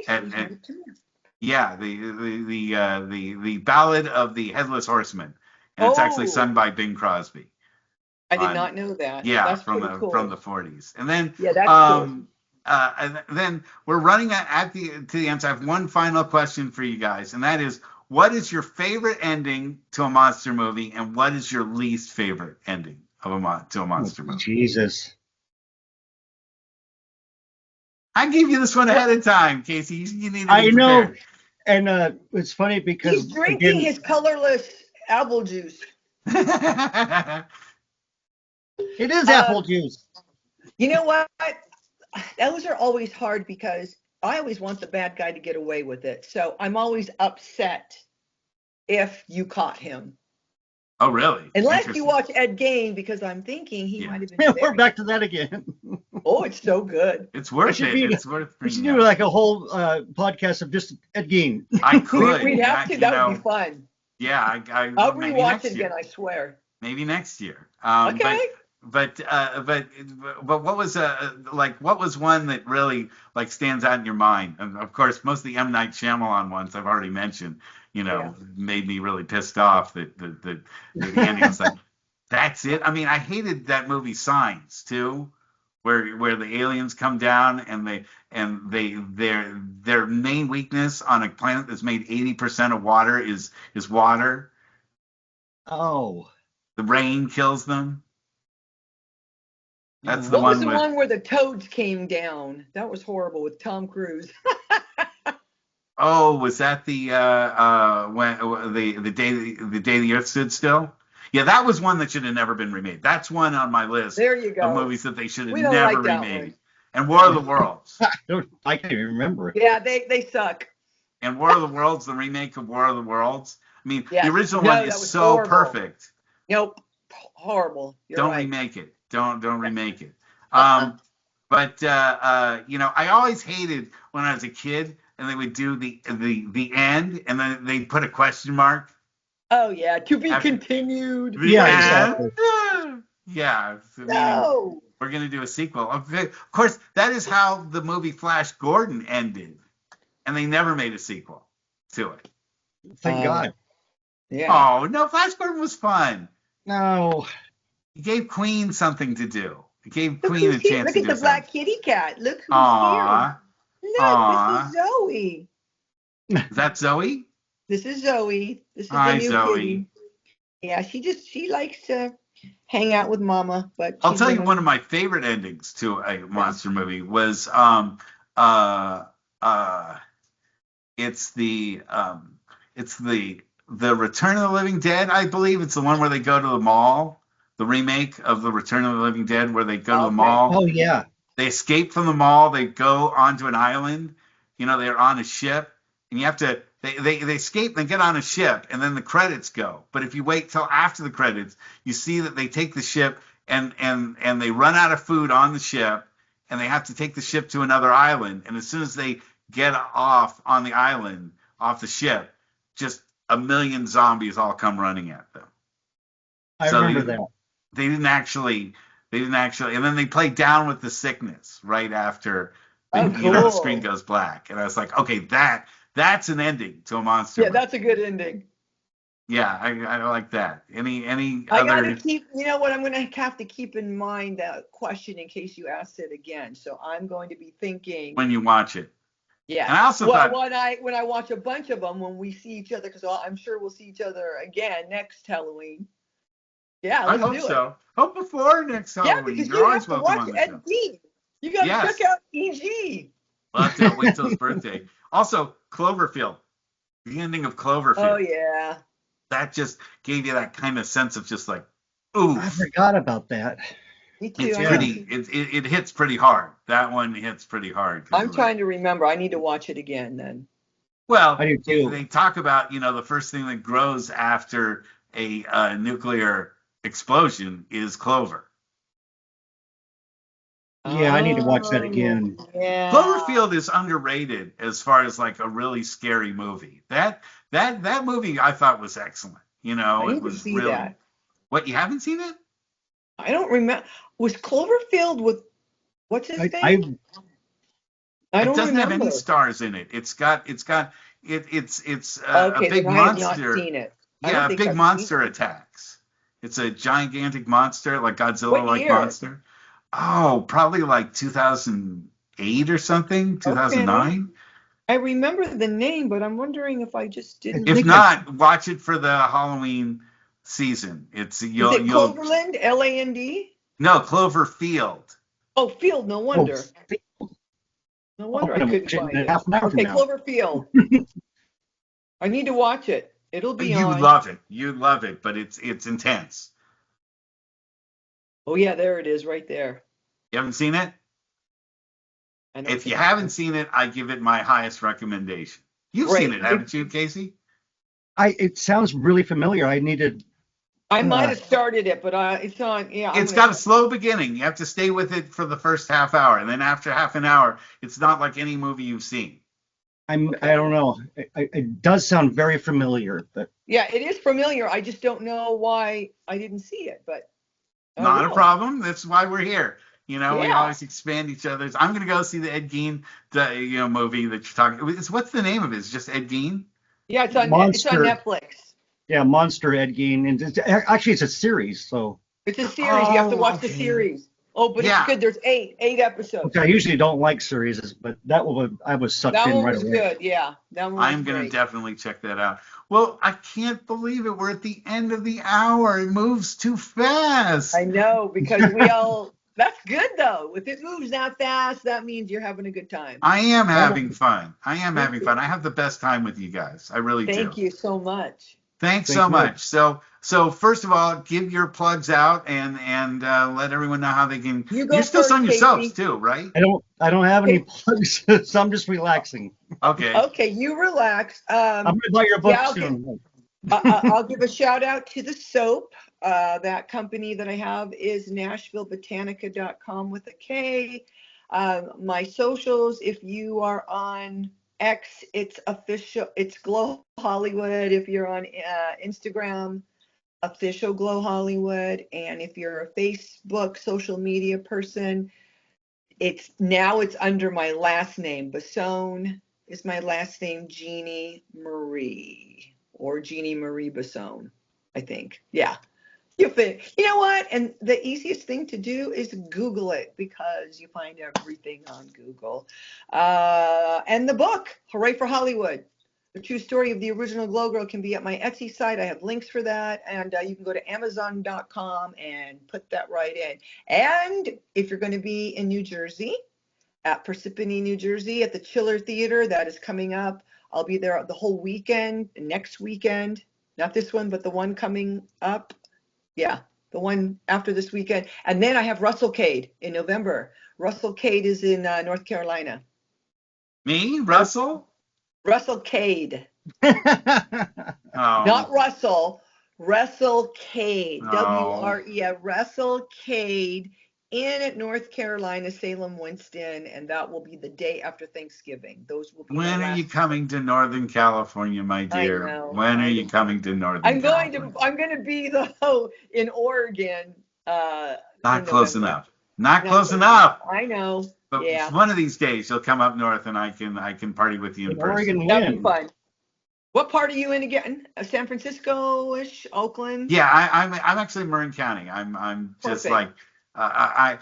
And yeah, the Ballad of the Headless Horseman, and it's actually sung by Bing Crosby. I did not know that. Yeah, that's from pretty cool. From the 40s, and then that's cool. And then we're running to the end. So I have one final question for you guys, and that is, what is your favorite ending to a monster movie, and what is your least favorite ending to a monster movie? Jesus. I gave you this one ahead of time, Casey. You need to be I know, prepared. and it's funny because he's drinking his colorless apple juice. It is apple juice. You know what? Those are always hard because I always want the bad guy to get away with it. So I'm always upset if you caught him. Oh, really? Unless you watch Ed Gein, because I'm thinking he might have been. We're back to that again. Oh, it's so good. It's worth it. It's worth. We should do like a whole podcast of just Ed Gein. I could. We'd have to. That would be fun. Yeah, I'll rewatch it again. I swear. Maybe next year. Okay. But what was what was one that really like stands out in your mind? And of course, most of the M. Night Shyamalan ones I've already mentioned. Made me really pissed off that the ending was like, that's it. I mean, I hated that movie Signs too, where the aliens come down and their main weakness on a planet that's made 80% of water is water. Oh. The rain kills them. That's the one where the toads came down? That was horrible with Tom Cruise. Oh, was that the day the Earth stood still? Yeah, that was one that should have never been remade. That's one on my list. There you go. Of movies that they should have never remade. And War of the Worlds. I can't even remember it. Yeah, they suck. And War of the Worlds, the remake of War of the Worlds. I mean, the original one is so horrible. Perfect. Nope, horrible. Don't remake it. Don't remake it. But I always hated when I was a kid, and they would do the end, and then they put a question mark. Oh yeah, to be continued. Yeah, exactly. Yeah. No. We're gonna do a sequel. Of course, that is how the movie Flash Gordon ended, and they never made a sequel to it. Thank God. Yeah. Oh no, Flash Gordon was fun. No. He gave Queen something to do. He gave Queen a chance to do something. Look at the black kitty cat. Look who's here. Look, this is Zoe. Is that Zoe? This is Zoe. This is Hi, the new Zoe. kitty. Yeah, she likes to hang out with Mama, but I'll tell you one of my favorite endings to a monster movie was it's the Return of the Living Dead, I believe. It's the one where they go to the mall. The remake of the Return of the Living Dead, where they go to the mall. Oh yeah. They escape from the mall. They go onto an island. They're on a ship, and you have to. They escape. They get on a ship, and then the credits go. But if you wait till after the credits, you see that they take the ship and they run out of food on the ship, and they have to take the ship to another island. And as soon as they get off on the island, off the ship, just a million zombies all come running at them. I remember that. They didn't actually, and then they play Down with the Sickness right after the screen goes black. And I was like, okay, that's an ending to a monster movie. That's a good ending. Yeah, I like that. Any I other? gotta keep. You know what? I'm gonna have to keep in mind that question in case you ask it again. So I'm going to be thinking when you watch it. Yeah. And I also thought when I watch a bunch of them, when we see each other, because I'm sure we'll see each other again next Halloween. Yeah, let's hope do so. it. Hope before next Halloween. Yeah, because You're always welcome on the show. Ed. You got to check out EG. We'll have to wait till his birthday. Also, Cloverfield. The ending of Cloverfield. Oh yeah. That just gave you that kind of sense of just like, ooh. I forgot about that. Me too. It hits pretty hard. That one hits pretty hard. I'm trying to remember. I need to watch it again then. Well, I do too. They talk about, the first thing that grows after a nuclear explosion is clover. Yeah, I need to watch that Oh, again. yeah. Cloverfield is underrated as far as like a really scary movie. That movie I thought was excellent. I It need to was see really. that. What, you haven't seen it? I don't remember. Was Cloverfield with what's his I name? I It don't doesn't have any remember. stars in it. It's a Okay, big then I have not monster. seen it. I don't Yeah, a think big I've seen monster it. attacks. It's a gigantic monster, like What Godzilla-like year? monster. Oh, probably like 2008 or something, Okay. 2009. I remember the name, but I'm wondering if I just I didn't. If think I not, watch it for the Halloween season. It's Is it you'll Cloverland? Land? no Cloverfield. Oh, Field. No oh, wonder. No I'm wonder I gonna couldn't watch it in find a it. half an hour from Okay, now. Cloverfield. I need to watch it. It'll be You on. love it. You love it, but it's intense. Oh yeah, there it is, right there. You haven't seen it? I don't If you think. haven't seen it, I give it my highest recommendation. You've seen Great. it, haven't you, Casey? It sounds really familiar. I needed. I might Uh, have started it, but it's on. Yeah, I'm It's gonna got a try. slow beginning. You have to stay with it for the first half hour, and then after half an hour, it's not like any movie you've seen. I Okay. don't know. It does sound very familiar, but Yeah, it is familiar. I just don't know why I didn't see it, but I Not a will. problem. That's why we're here. We Yeah. always expand each other's. I'm gonna go see the Ed Gein, movie that you're talking. What's the name of it? It's just Ed Gein. Yeah, it's on Monster. Netflix. Yeah, Monster Ed Gein, and actually it's a series. So, It's a series. You have to Oh, watch the okay. series. Oh, but it's Yeah, good. There's eight which episodes. I usually don't like series, but that one I was sucked That in one right was away. good. Yeah, that one was I'm gonna great. definitely check that out. Well, I can't believe it. We're at the end of the hour. It moves too I fast. know because we all. That's good though. If it moves that fast, that means you're having a good time. I am Well, having fun. I am Me having fun. too. I have the best time with you guys. I really Thank do. you so much. Thanks thank so you. much. So first of all, give your plugs out and let everyone know how they can. You You're go still first, selling your soaps Casey. too, right? I don't have any Okay, plugs, so I'm just relaxing. Okay. okay, you relax. I'm gonna buy your book Yeah, okay. soon. I'll give a shout out to the soap. That company that I have is NashvilleBotanica.com with a K. My socials, if you are on X, it's official, it's Glow Hollywood. If you're on Instagram, official Glow Hollywood. And if you're a Facebook social media person, it's under my last name. Basone is my last name, Jeannie Marie or Jeannie Marie Basone, I think. Yeah. You know what? And the easiest thing to do is Google it because you find everything on Google. And the book, Hooray for Hollywood. The true story of the original Glow Girl can be at my Etsy site. I have links for that. And you can go to Amazon.com and put that right in. And if you're going to be in New Jersey, at Parsippany, New Jersey, at the Chiller Theater, that is coming up. I'll be there the whole weekend, next weekend. Not this one, but the one coming up. Yeah, the one after this weekend. And then I have Russell Cade in November. Russell Cade is in North Carolina. Me, Russell? Russell Cade. Oh, Not Russell. Russell Cade. oh. W-R-E. Russell Cade in North Carolina, Salem, Winston. And that will be the day after Thanksgiving. Those will be my When are you last. coming to Northern California, my I dear? know. When are I you know. coming to Northern California? I'm going to be though in Oregon in Not close November. enough. Not Not close close enough. enough. I know. But Yeah. one of these days you'll come up north and I can party with you in In person. Oregon, That'd be win. fun. What part are you in again? San Francisco-ish, Oakland? Yeah, I'm actually Marin County. I'm just Perfect. like I'm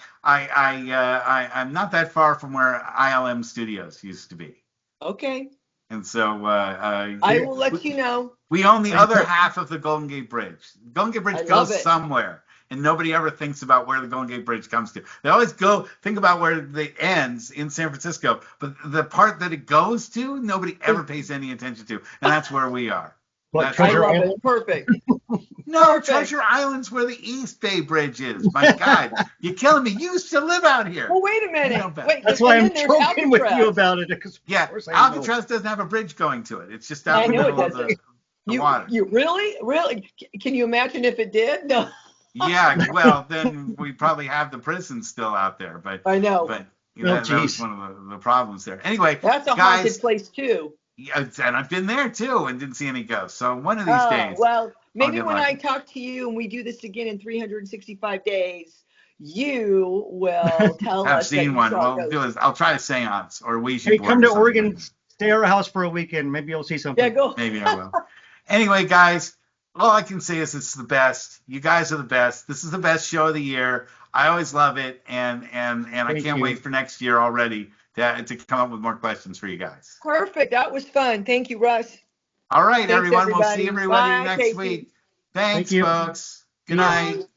not that far from where ILM Studios used to be, Okay. and so I Here, will let you know. we own the I other know. half of the Golden Gate Bridge. The Golden Gate I Bridge love goes it. somewhere, and nobody ever thinks about where the Golden Gate Bridge comes to. They always think about where it ends in San Francisco, but the part that it goes to, nobody ever pays any attention to, and that's where we are. What, That's I where Treasure we love are. it. Island? Perfect. No, Perfect. Treasure Island's where the East Bay Bridge is. My God, you're killing me. You used to live out here. Well, wait a You minute. know better. Wait, That's and why I'm then there's joking with you Alcatraz. about it, because of Yeah, course I know. Alcatraz doesn't have a bridge going to it. It's just out I in the know it middle of doesn't. the water. You really? Really? Can you imagine if it did? No. Yeah, well, then we probably have the prison still out there, but I know. But that was one of the problems there. Anyway, that's a guys, haunted place too. Yeah, and I've been there too and didn't see any ghosts. So one of these days, Well, maybe get when lucky. I talk to you and we do this again in 365 days, you will tell Have us that seen you one. saw a Well, ghost. do is I'll try a seance or Ouija Hey, board come or to something Oregon, like that. stay at our house for a weekend. Maybe you'll see something. Yeah, go. Maybe I will. Anyway, guys, all I can say is it's the best. You guys are the best. This is the best show of the year. I always love it, and I Thank can't you. wait for next year already to come up with more questions for you guys. Perfect. That was fun. Thank you, Russ. All right, Thanks, everyone. We'll see everybody. everybody Bye, next Casey. week. Thank Thanks, you. folks. Good See ya. night.